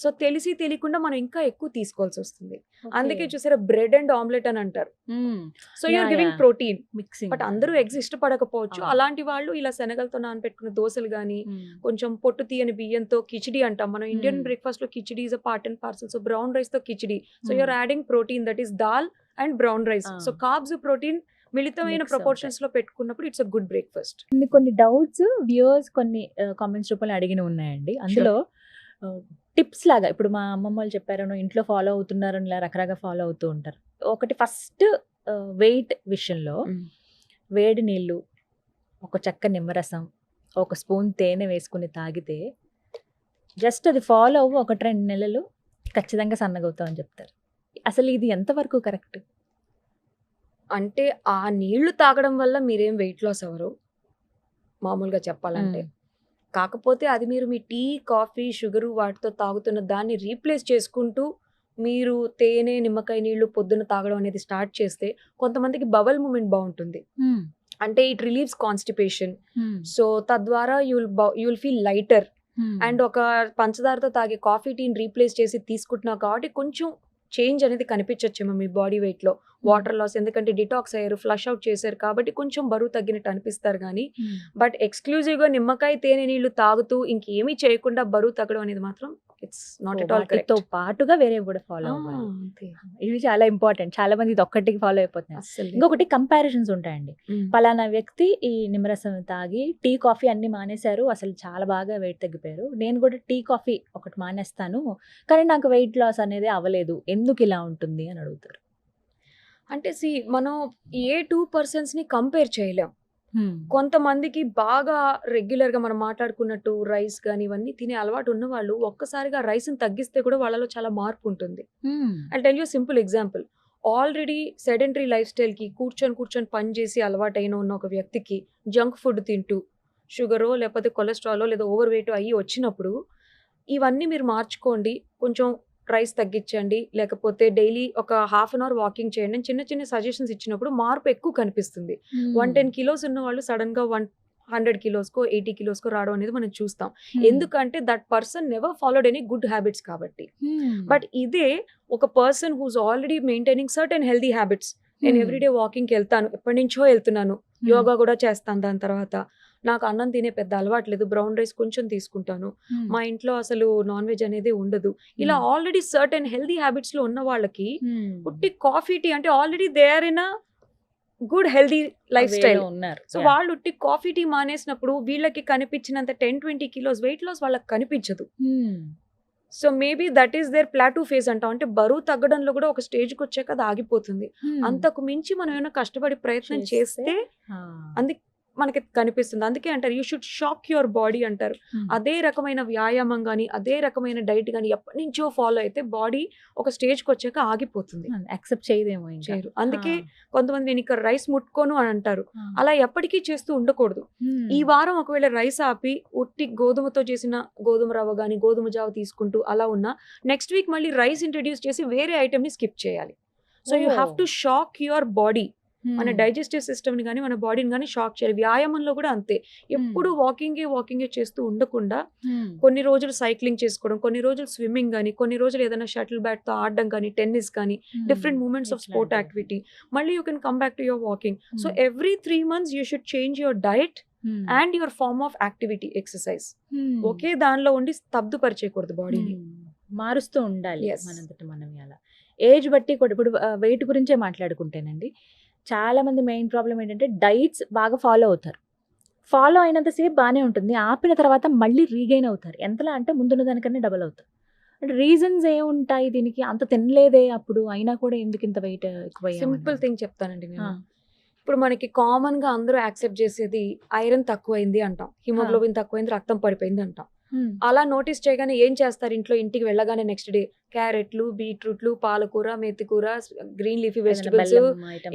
సో తెలిసి తెలియకుండా మనం ఇంకా ఎక్కువ తీసుకోవాల్సి వస్తుంది. అందుకే చూసారా బ్రెడ్ అండ్ ఆమ్లెట్ అని అంటారు. So you're giving protein mixing. But అందరూ ఎగ్స్ ఇష్టపడకపోవచ్చు. అలాంటి వాళ్ళు ఇలా శనగలతో నానబెట్టుకున్న దోశలు గానీ, కొంచెం పొట్టు తీయని బియ్యంతో కిచిడి అంటాం మనం. ఇండియన్ బ్రేక్ఫాస్ట్ లో khichdi is a part and parcel. So brown rice తో khichdi. So you're adding protein, that is dal and brown rice. So carbs protein మిళితమైన ప్రపోర్షన్స్ లో పెట్టుకున్నప్పుడు ఇట్స్ అ గుడ్ బ్రేక్ఫాస్ట్. కొన్ని డౌట్స్ వ్యూవర్స్ కొన్ని కామెంట్స్ రూపంలో అడిగిన ఉన్నాయండి. అందులో టిప్స్ లాగా ఇప్పుడు మా అమ్మమ్మ వాళ్ళు చెప్పారనో, ఇంట్లో ఫాలో అవుతున్నారని ఇలా రకరకాల ఫాలో అవుతూ ఉంటారు. ఒకటి ఫస్ట్ వెయిట్ విషయంలో వేడి నీళ్ళు, ఒక చెక్క నిమ్మరసం, ఒక స్పూన్ తేనె వేసుకుని తాగితే జస్ట్ అది ఫాలో అవ్వు 1-2 నెలలు ఖచ్చితంగా సన్నగవుతావు అని చెప్తారు. అసలు ఇది ఎంతవరకు కరెక్ట్? అంటే ఆ నీళ్లు తాగడం వల్ల మీరేం వెయిట్ లాస్ అవ్వరు మామూలుగా చెప్పాలంటే. కాకపోతే అది మీరు మీ టీ, కాఫీ, షుగరు వాటితో తాగుతున్న దాన్ని రీప్లేస్ చేసుకుంటూ మీరు తేనె, నిమ్మకాయ నీళ్లు పొద్దున తాగడం అనేది స్టార్ట్ చేస్తే కొంతమందికి బవల్ మూమెంట్ బాగుంటుంది. అంటే ఇట్ రిలీవ్స్ కాన్స్టిపేషన్. సో తద్వారా యుల్ ఫీల్ లైటర్. అండ్ ఒక పంచదారతో తాగే కాఫీ టీని రీప్లేస్ చేసి తీసుకుంటున్నావు కాబట్టి కొంచెం చేంజ్ అనేది కనిపించచ్చేమో మీ బాడీ వెయిట్ లో. వాటర్ లాస్, ఎందుకంటే డిటాక్స్ అయ్యారు, ఫ్లష్ అవుట్ చేశారు కాబట్టి కొంచెం బరువు తగ్గినట్టు అనిపిస్తారు. కానీ బట్ ఎక్స్క్లూజివ్ గా నిమ్మకాయ తేనె నీళ్లు తాగుతూ ఇంకేమీ చేయకుండా బరువు తగ్గడం అనేది మాత్రం it's not at all correct. తో పాటుగా వేరే కూడా ఫాలో అవ్వాలి. ఇవి చాలా ఇంపార్టెంట్. చాలా మంది ఇది ఒక్కటికి ఫాలో అయిపోతున్నారు. ఇంకొకటి కంపారిజన్స్ ఉంటాయండి. పలానా వ్యక్తి ఈ నిమ్మరసం తాగి టీ, కాఫీ అన్ని మానేశారు, అసలు చాలా బాగా వెయిట్ తగ్గిపోయారు, నేను కూడా టీ, కాఫీ ఒకటి మానేస్తాను కానీ నాకు వెయిట్ లాస్ అనేది అవ్వలేదు, ఎందుకు ఇలా ఉంటుంది అని అడుగుతారు. అంటే మనం ఏ 2 పర్సన్స్ కంపేర్ చేయలేం. కొంతమందికి బాగా రెగ్యులర్ గా మనం మాట్లాడుకున్నట్టు రైస్ కానీ ఇవన్నీ తినే అలవాటు ఉన్న వాళ్ళు ఒక్కసారిగా రైస్ తగ్గిస్తే కూడా వాళ్ళలో చాలా మార్పు ఉంటుంది. I tell you simple example. Already sedentary life style కి కూర్చొని పని చేసి అలవాటైన ఉన్న ఒక వ్యక్తికి జంక్ ఫుడ్ తింటూ షుగరో లేకపోతే కొలెస్ట్రాలో లేదా ఓవర్ వెయిట్ అయ్యి వచ్చినప్పుడు ఇవన్నీ మీరు మార్చుకోండి, కొంచెం రైస్ తగ్గించండి, లేకపోతే డైలీ ఒక హాఫ్ అన్ అవర్ వాకింగ్ చేయండి అని చిన్న చిన్న సజెషన్స్ ఇచ్చినప్పుడు మార్పు ఎక్కువ కనిపిస్తుంది. 110 కిలోస్ ఉన్న వాళ్ళు సడన్ గా 100 కిలోస్కో 80 కిలోస్కో రావడం అనేది మనం చూస్తాం. ఎందుకంటే that person never followed any good habits కాబట్టి. బట్ ఇదే ఒక person who's already maintaining certain healthy habits. నేను ఎవ్రీడే వాకింగ్కి వెళ్తాను, ఎప్పటి నుంచో వెళ్తున్నాను, యోగా కూడా చేస్తాను, దాని తర్వాత నాకు అన్నం తినే పెద్ద అలవాటు లేదు, బ్రౌన్ రైస్ కొంచెం తీసుకుంటాను, మా ఇంట్లో అసలు నాన్ వెజ్ అనేది ఉండదు, ఇలా ఆల్రెడీ సర్టెన్ హెల్దీ హ్యాబిట్స్ లో ఉన్న వాళ్ళకి పుట్టి కాఫీ టీ అంటే already they are in a good healthy life style ఉన్నారు. సో వాళ్ళు ఉట్టి కాఫీ టీ మానేసినప్పుడు వీళ్ళకి కనిపించినంత 10-20 కిలోస్ వెయిట్ లాస్ వాళ్ళకి కనిపించదు. So maybe that is there plateau phase అంటాం. అంటే బరువు తగ్గడంలో కూడా ఒక స్టేజ్కి వచ్చాక అది ఆగిపోతుంది. అంతకు మించి మనం ఏమైనా కష్టపడి ప్రయత్నం చేస్తే అందుకే మనకి కనిపిస్తుంది. అందుకే అంటారు you should shock your body అంటారు. అదే రకమైన వ్యాయామం కానీ అదే రకమైన డైట్ కానీ ఎప్పటి నుంచో ఫాలో అయితే బాడీ ఒక స్టేజ్కి వచ్చాక ఆగిపోతుంది, యాక్సెప్ట్ చేయదేమో, చేయరు. అందుకే కొంతమంది నేను ఇక్కడ రైస్ ముట్టుకోను అని అంటారు. అలా ఎప్పటికీ చేస్తూ ఉండకూడదు. ఈ వారం ఒకవేళ రైస్ ఆపి ఉట్టి గోధుమతో చేసిన గోధుమ రవ్వ కానీ గోధుమ జావ తీసుకుంటూ అలా ఉన్నా నెక్స్ట్ వీక్ మళ్ళీ రైస్ ఇంట్రడ్యూస్ చేసి వేరే ఐటమ్ ని స్కిప్ చేయాలి. So you have to shock your body. మన డైజెస్టివ్ సిస్టమ్ ని కానీ మన బాడీని కానీ షాక్ చేయాలి. వ్యాయామంలో కూడా అంతే. ఎప్పుడు వాకింగే చేస్తూ ఉండకుండా కొన్ని రోజులు సైక్లింగ్ చేసుకోవడం, కొన్ని రోజులు స్విమ్మింగ్ కానీ, కొన్ని రోజులు ఏదైనా షటిల్ బ్యాట్ తో ఆడడం కానీ, టెన్నిస్ కానీ, different moments of sport activity, మళ్ళీ you can come back to your walking. So every 3 months you should change your diet and your form of activity, exercise. ఒకే దానిలో ఉండి స్తబ్దుపరిచేయకూడదు, బాడీని మారుస్తూ ఉండాలి మనంతట మనం. అలా ఏజ్ బట్టి కూడా ఇప్పుడు వెయిట్ గురించే మాట్లాడుకుంటేనండి, చాలా మంది మెయిన్ ప్రాబ్లం ఏంటంటే డైట్స్ బాగా ఫాలో అవుతారు, ఫాలో అయినంతసేపు బాగానే ఉంటుంది, ఆపిన తర్వాత మళ్ళీ రీగైన్ అవుతారు. ఎంతలా అంటే ముందున్న దానికన్నా డబల్ అవుతారు. అంటే రీజన్స్ ఏముంటాయి దీనికి? అంత తినలేదే అప్పుడు, అయినా కూడా ఎందుకు ఇంత వెయిట్ ఎక్కువ? సింపుల్ థింగ్ చెప్తానండి నేను. ఇప్పుడు మనకి కామన్ గా అందరూ యాక్సెప్ట్ చేసేది ఐరన్ తక్కువైంది అంటాం, హిమోగ్లోబిన్ తక్కువైంది, రక్తం పడిపోయింది అంటాం. అలా నోటీస్ చేయగానే ఏం చేస్తారు? ఇంటికి వెళ్ళగానే నెక్స్ట్ డే క్యారెట్లు, బీట్రూట్లు, పాలకూర, మెత్తికూర, గ్రీన్ లీఫీ వెజిటబుల్స్,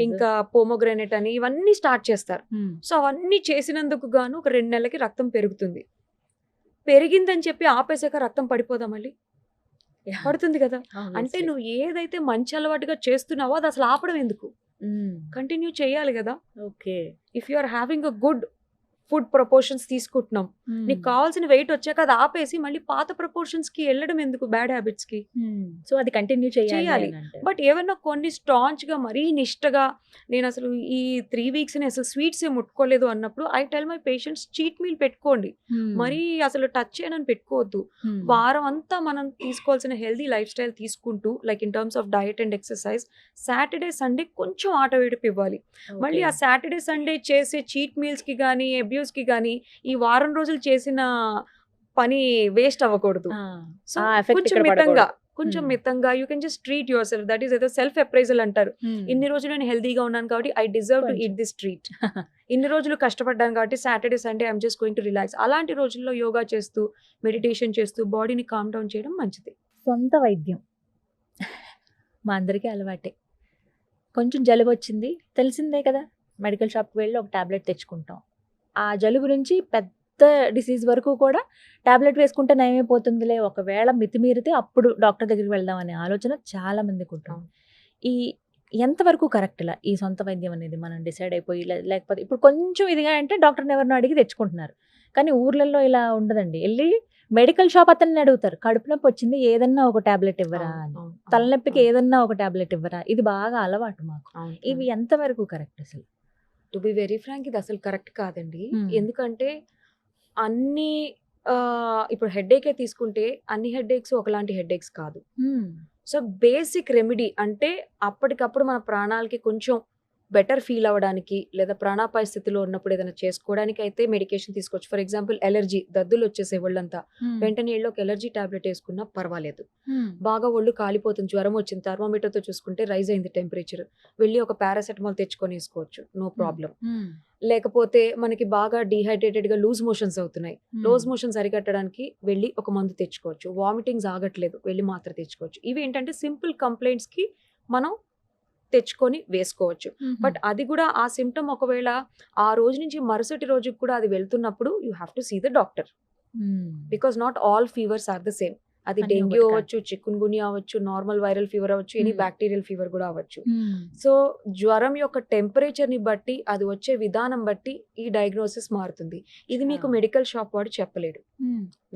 ఇంకా పోమోగ్రానైట్ అని ఇవన్నీ స్టార్ట్ చేస్తారు. సో అవన్నీ చేసినందుకు గాను ఒక 2 నెలలకి రక్తం పెరుగుతుంది. పెరిగిందని చెప్పి ఆపేసాక రక్తం పడిపోదా? మళ్ళీ పడుతుంది కదా. అంటే నువ్వు ఏదైతే మంచి అలవాటుగా చేస్తున్నావో అది అసలు ఆపడం ఎందుకు? కంటిన్యూ చేయాలి కదా. Okay, if you are having a good food proportions తీసుకుంటున్నాం, నీకు కావాల్సిన వెయిట్ వచ్చాక అది ఆపేసి మళ్ళీ పాత ప్రపోర్షన్స్ కి వెళ్ళడం ఎందుకు, బ్యాడ్ హ్యాబిట్స్ కి? సో అది కంటిన్యూ చేయాలి. బట్ ఏమైనా కొన్ని స్టాంచ్ గా మరీ నిష్టగా నేను అసలు ఈ 3 weeks అసలు స్వీట్స్ ఏ ముట్టుకోలేదు అన్నప్పుడు I tell my patients cheat meal పెట్టుకోండి, మరీ అసలు టచ్ చేయనని పెట్టుకోవద్దు. వారం అంతా మనం తీసుకోవాల్సిన హెల్దీ లైఫ్ స్టైల్ తీసుకుంటూ, like in terms of diet and exercise, Saturday Sunday కొంచెం ఆట వేడిపి ఇవ్వాలి. మళ్ళీ ఆ సాటర్డే సండే చేసే చీట్ మీల్స్ కి కానీ అబ్యూస్ కి కానీ ఈ వారం రోజులు చేసిన పని వేస్ట్ అవ్వకూడదు. సో కొంచెం మితంగా కొంచెం మితంగా you can just treat your self. That is ఏదో సెల్ఫ్ అప్రైజల్ అంటారు. ఇన్ని రోజులు నేను హెల్దీగా ఉన్నాను కాబట్టి I deserve to eat this treat. ఇన్ని రోజులు కష్టపడ్డాను కాబట్టి Saturday Sunday I'm just going to relax. అలాంటి రోజుల్లో యోగా చేస్తూ మెడిటేషన్ చేస్తూ బాడీని కామ్ డౌన్ చేయడం మంచిది. సొంత వైద్యం మా అందరికీ అలవాటే. కొంచెం జలుబు వచ్చింది తెలిసిందే కదా, మెడికల్ షాప్కి వెళ్ళి ఒక టాబ్లెట్ తెచ్చుకుంటాం. ఆ జలుబు నుంచి పెద్ద డిసీజ్ వరకు కూడా టాబ్లెట్ వేసుకుంటే నయమైపోతుందిలే, ఒకవేళ మితిమీరితే అప్పుడు డాక్టర్ దగ్గరికి వెళ్దాం అనే ఆలోచన చాలా మందికి ఉంటుంది. ఈ ఎంతవరకు కరెక్ట్ ఇలా ఈ సొంత వైద్యం అనేది మనం డిసైడ్ అయిపోయి లేకపోతే ఇప్పుడు కొంచెం ఇదిగా అంటే డాక్టర్ని ఎవరినో అడిగి తెచ్చుకుంటున్నారు. కానీ ఊర్లలో ఇలా ఉండదండి. వెళ్ళి మెడికల్ షాప్ అతన్ని అడుగుతారు, కడుపు నొప్పి వచ్చింది ఏదన్నా ఒక టాబ్లెట్ ఇవ్వరా అని, తలనొప్పికి ఏదన్నా ఒక టాబ్లెట్ ఇవ్వరా. ఇది బాగా అలవాటు మాకు. ఇవి ఎంతవరకు కరెక్ట్ అసలు? టు బి వెరీ ఫ్రాంక్ ఇది అసలు కరెక్ట్ కాదండి. ఎందుకంటే అన్ని ఇప్పుడు హెడేకే తీసుకుంటే అన్ని హెడేక్స్ ఒకలాంటి హెడేక్స్ కాదు. సో బేసిక్ రెమెడీ అంటే అప్పటికప్పుడు మన ప్రాణాలకి కొంచెం బెటర్ ఫీల్ అవ్వడానికి లేదా ప్రాణాపాయ స్థితిలో ఉన్నప్పుడు ఏదైనా చేసుకోవడానికి అయితే మెడికేషన్ తీసుకోవచ్చు. ఫర్ ఎగ్జాంపుల్ ఎలర్జీ, దద్దులు వచ్చేసే ఒళ్ళంతా, వెంటనే ఒక ఎలర్జీ టాబ్లెట్ వేసుకున్నా పర్వాలేదు. బాగా ఒళ్ళు కాలిపోతుంది, జ్వరం వచ్చింది, థర్మోమీటర్తో చూసుకుంటే రైజ్ అయింది టెంపరేచర్, వెళ్ళి ఒక పారాసెటమాల్ తెచ్చుకొని వేసుకోవచ్చు, నో ప్రాబ్లం. లేకపోతే మనకి బాగా డిహైడ్రేటెడ్గా లూజ్ మోషన్స్ అవుతున్నాయి, లూజ్ మోషన్స్ అరికట్టడానికి వెళ్ళి ఒక మందు తెచ్చుకోవచ్చు. వామిటింగ్స్ ఆగట్లేదు, వెళ్ళి మాత్ర తెచ్చుకోవచ్చు. ఇవి ఏంటంటే సింపుల్ కంప్లైంట్స్కి మనం తెచ్చుకొని వేసుకోవచ్చు. బట్ అది కూడా ఆ సిమ్టమ్ ఒకవేళ ఆ రోజు నుంచి మరుసటి రోజుకి కూడా అది వెళ్తున్నప్పుడు you have to see the doctor. Because not all fevers are the same. అది డెంగ్యూ అవ్వచ్చు, చికున్ గున్యా అవ్వచ్చు, నార్మల్ వైరల్ ఫీవర్ అవ్వచ్చు, ఎనీ బ్యాక్టీరియల్ ఫీవర్ కూడా అవ్వచ్చు. సో జ్వరం యొక్క టెంపరేచర్ ని బట్టి, అది వచ్చే విధానం బట్టి ఈ డయాగ్నోసిస్ మారుతుంది. ఇది మీకు మెడికల్ షాప్ వాడు చెప్పలేడు.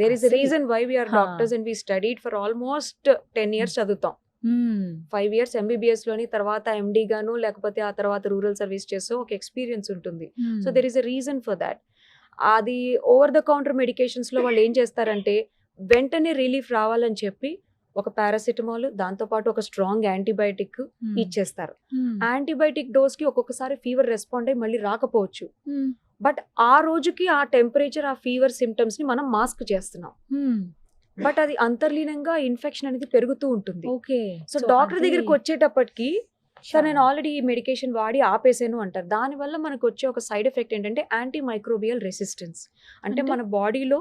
There is a reason why we're doctors and we studied for almost 10 years చదువుతాం. 5 years MBBS లోని, తర్వాత MD గాను, లేకపోతే ఆ తర్వాత రూరల్ సర్వీస్ చేసో ఒక ఎక్స్పీరియన్స్ ఉంటుంది. So there is a reason for that. అది ఓవర్ ద కౌంటర్ మెడికేషన్స్ లో వాళ్ళు ఏం చేస్తారంటే వెంటనే రిలీఫ్ రావాలని చెప్పి ఒక పారాసిటమాల్, దాంతోపాటు ఒక స్ట్రాంగ్ యాంటీబయాటిక్ ఇచ్చేస్తారు. యాంటీబయాటిక్ డోస్ కి ఒక్కొక్కసారి ఫీవర్ రెస్పాండ్ అయ్యి మళ్ళీ రాకపోవచ్చు. బట్ ఆ రోజుకి ఆ టెంపరేచర్, ఆ ఫీవర్ సిమ్టమ్స్ ని మనం మాస్క్ చేస్తున్నాం. బట్ అది అంతర్లీనంగా ఇన్ఫెక్షన్ అనేది పెరుగుతూ ఉంటుంది. సో డాక్టర్ దగ్గరికి వచ్చేటప్పటికి సార్ నేను ఆల్రెడీ ఈ మెడికేషన్ వాడి ఆపేసాను అంటారు. దానివల్ల మనకు వచ్చే ఒక సైడ్ ఎఫెక్ట్ ఏంటంటే యాంటీ మైక్రోబియల్ రెసిస్టెన్స్. అంటే మన బాడీలో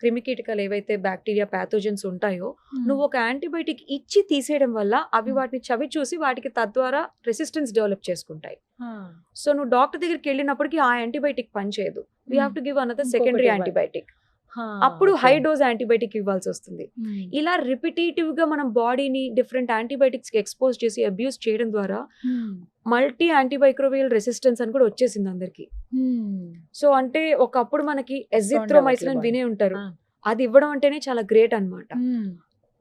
క్రిమికీటకాలు ఏవైతే బ్యాక్టీరియా ప్యాథోజన్స్ ఉంటాయో నువ్వు ఒక యాంటీబయాటిక్ ఇచ్చి తీసేయడం వల్ల అవి వాటిని చవి చూసి వాటికి తద్వారా రెసిస్టెన్స్ డెవలప్ చేసుకుంటాయి. సో నువ్వు డాక్టర్ దగ్గరికి వెళ్ళినప్పటికీ ఆ యాంటీబయాటిక్ పనిచేయదు. We have to give another secondary antibiotic. అప్పుడు హై డోస్ యాంటీబయాటిక్ ఇవ్వాల్సి వస్తుంది. ఇలా రిపిటేటివ్ గా మనం బాడీని డిఫరెంట్ యాంటీబయాటిక్స్ కి ఎక్స్పోజ్ చేసి అబ్యూస్ చేయడం ద్వారా మల్టీ యాంటీమైక్రోబియల్ రెసిస్టెన్స్ అని కూడా వచ్చేసింది అందరికి. సో అంటే ఒకప్పుడు మనకి ఎజిథ్రోమైసిన్ వినే ఉంటారు, అది ఇవ్వడం అంటేనే చాలా గ్రేట్ అన్నమాట.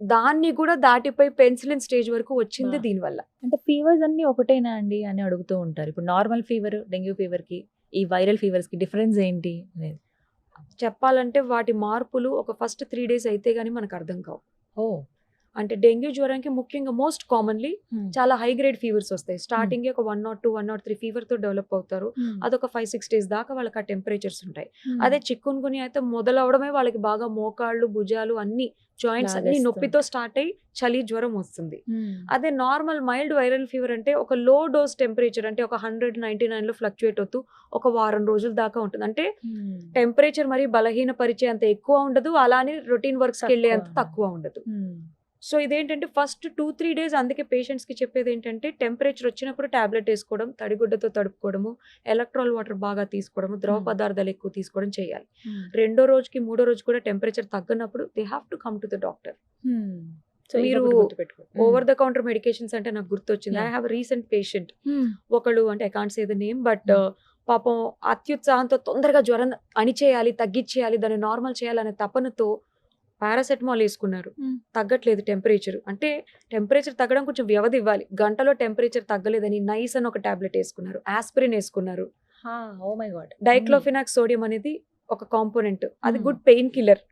దాన్ని కూడా దాటిపోయి పెన్సిలిన్ స్టేజ్ వరకు వచ్చింది దీనివల్ల. అంటే ఫీవర్స్ అన్ని ఒకటేనా అండి అని అడుగుతూ ఉంటారు. ఇప్పుడు నార్మల్ ఫీవర్, డెంగ్యూ ఫీవర్ కి ఈ వైరల్ ఫీవర్స్ కి డిఫరెన్స్ ఏంటి అనేది చెప్పాలంటే వాటి మార్పులు ఒక ఫస్ట్ 3 days అయితే గానీ మనకు అర్థం కావు. అంటే డెంగ్యూ జ్వరానికి ముఖ్యంగా మోస్ట్ కామన్లీ చాలా హై గ్రేడ్ ఫీవర్స్ వస్తాయి. స్టార్టింగ్ ఒక 102, 103 ఫీవర్ తో డెవలప్ అవుతారు. అదొక 5-6 days దాకా వాళ్ళకి ఆ టెంపరేచర్స్ ఉంటాయి. అదే చిక్కున్ గున్యా అయితే మొదలవడమే వాళ్ళకి బాగా మోకాళ్ళు, భుజాలు అన్ని జాయింట్స్ అన్ని నొప్పితో స్టార్ట్ అయ్యి చలి జ్వరం వస్తుంది. అదే నార్మల్ మైల్డ్ వైరల్ ఫీవర్ అంటే ఒక లో డోస్ టెంపరేచర్ అంటే ఒక 199 లో ఫ్లక్చుయేట్ అవుతూ ఒక వారం రోజుల దాకా ఉంటుంది. అంటే టెంపరేచర్ మరి బలహీన పరిచే అంత ఎక్కువ ఉండదు, అలానే రొటీన్ వర్క్స్ వెళ్ళే అంత తక్కువ ఉండదు. సో ఇదేంటంటే ఫస్ట్ 2-3 days అందుకే పేషెంట్స్కి చెప్పేది ఏంటంటే టెంపరేచర్ వచ్చినప్పుడు టాబ్లెట్ వేసుకోవడం, తడిగుడ్డతో తడుపుకోవడము, ఎలక్ట్రాల్ వాటర్ బాగా తీసుకోవడము, ద్రవ పదార్థాలు ఎక్కువ తీసుకోవడం చేయాలి. 2వ రోజుకి 3వ రోజు కూడా టెంపరేచర్ తగ్గనప్పుడు they have to come to the doctor. మీరు ఓవర్ ద కౌంటర్ మెడికేషన్స్ అంటే నాకు గుర్తొచ్చింది. ఐ హ్యావ్ రీసెంట్ పేషెంట్, ఒకళ్ళు అంటే I can't say the name, but పాపం అత్యుత్సాహంతో తొందరగా జ్వరం అణిచేయాలి, తగ్గించేయాలి, దాన్ని నార్మల్ చేయాలనే తపనతో పారాసెటమాల్ వేసుకున్నారు, తగ్గట్లేదు టెంపరేచర్. అంటే టెంపరేచర్ తగ్గడం కొంచెం వ్యవధి ఇవ్వాలి. గంటలో టెంపరేచర్ తగ్గలేదని నైస్ అని ఒక టాబ్లెట్ వేసుకున్నారు, ఆస్పిరిన్ వేసుకున్నారు. డైక్లోఫినాక్ సోడియం అనేది ఒక కాంపోనెంట్, అది గుడ్ పెయిన్ కిల్లర్.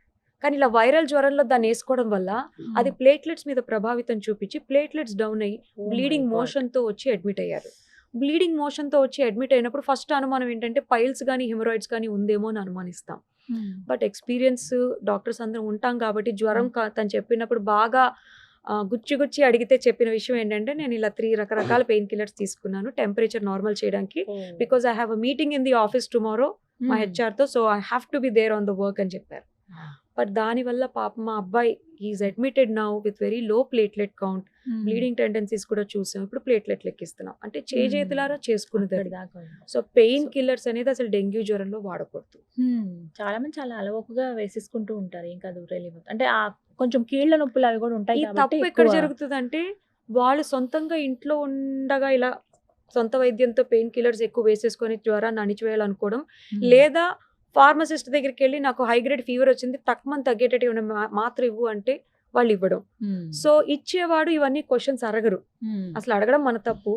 కానీ ఇలా వైరల్ జ్వరంలో దాన్ని వేసుకోవడం వల్ల అది ప్లేట్లెట్స్ మీద ప్రభావితం చూపించి ప్లేట్లెట్స్ డౌన్ అయ్యి బ్లీడింగ్ మోషన్ తో వచ్చి అడ్మిట్ అయ్యారు. బ్లీడింగ్ మోషన్ తో వచ్చి అడ్మిట్ అయినప్పుడు ఫస్ట్ అనుమానం ఏంటంటే పైల్స్ కానీ హెమరాయిడ్స్ కానీ ఉందేమో అని అనుమానిస్తాం. బట్ ఎక్స్పీరియన్స్ డాక్టర్స్ అందరం ఉంటాం కాబట్టి జ్వరం తను చెప్పినప్పుడు బాగా గుచ్చి అడిగితే చెప్పిన విషయం ఏంటంటే, నేను ఇలా 3 రకరకాల పెయిన్ కిల్లర్స్ తీసుకున్నాను టెంపరేచర్ నార్మల్ చేయడానికి. Because I have a meeting in the office tomorrow మా హెచ్ఆర్తో, so I have to be there on the work అని చెప్పారు. బట్ దానివల్ల పాపం మా అబ్బాయి is admitted now with very low platelet count, bleeding tendencies కూడా చూసాం. ఇప్పుడు ప్లేట్లెట్లు ఎక్కిస్తున్నాం. అంటే చేతులారా చేసుకున్నది అది. సో పెయిన్ కిల్లర్స్ అనేది అసలు డెంగ్యూ జ్వరంలో వాడకూడదు. చాలా మంది చాలా అలవోకగా వేసేసుకుంటూ ఉంటారు. ఏం కాదు రిలీవ్ అంటే ఆ కొంచెం కీళ్ళ నొప్పులు అవి కూడా ఉంటాయి ఈ కాబట్టి తప్పు ఎక్కడ జరుగుతుంది అంటే, వాళ్ళు సొంతంగా ఇంట్లో ఉండగా ఇలా సొంత వైద్యంతో పెయిన్ కిల్లర్స్ ఎక్కువ వేసేసుకొని జ్వరాన్ని అణిచివేయాలనుకోవడం, లేదా ఫార్మసిస్ట్ దగ్గరికి వెళ్ళి నాకు హై గ్రేడ్ ఫీవర్ వచ్చింది తక్కువ తగ్గేటట్టు మాత్రం ఇవ్వు అంటే వాళ్ళు ఇవ్వడం. సో ఇచ్చేవాడు ఇవన్నీ క్వశ్చన్స్ అడగరు, అసలు అడగడం మన తప్పు.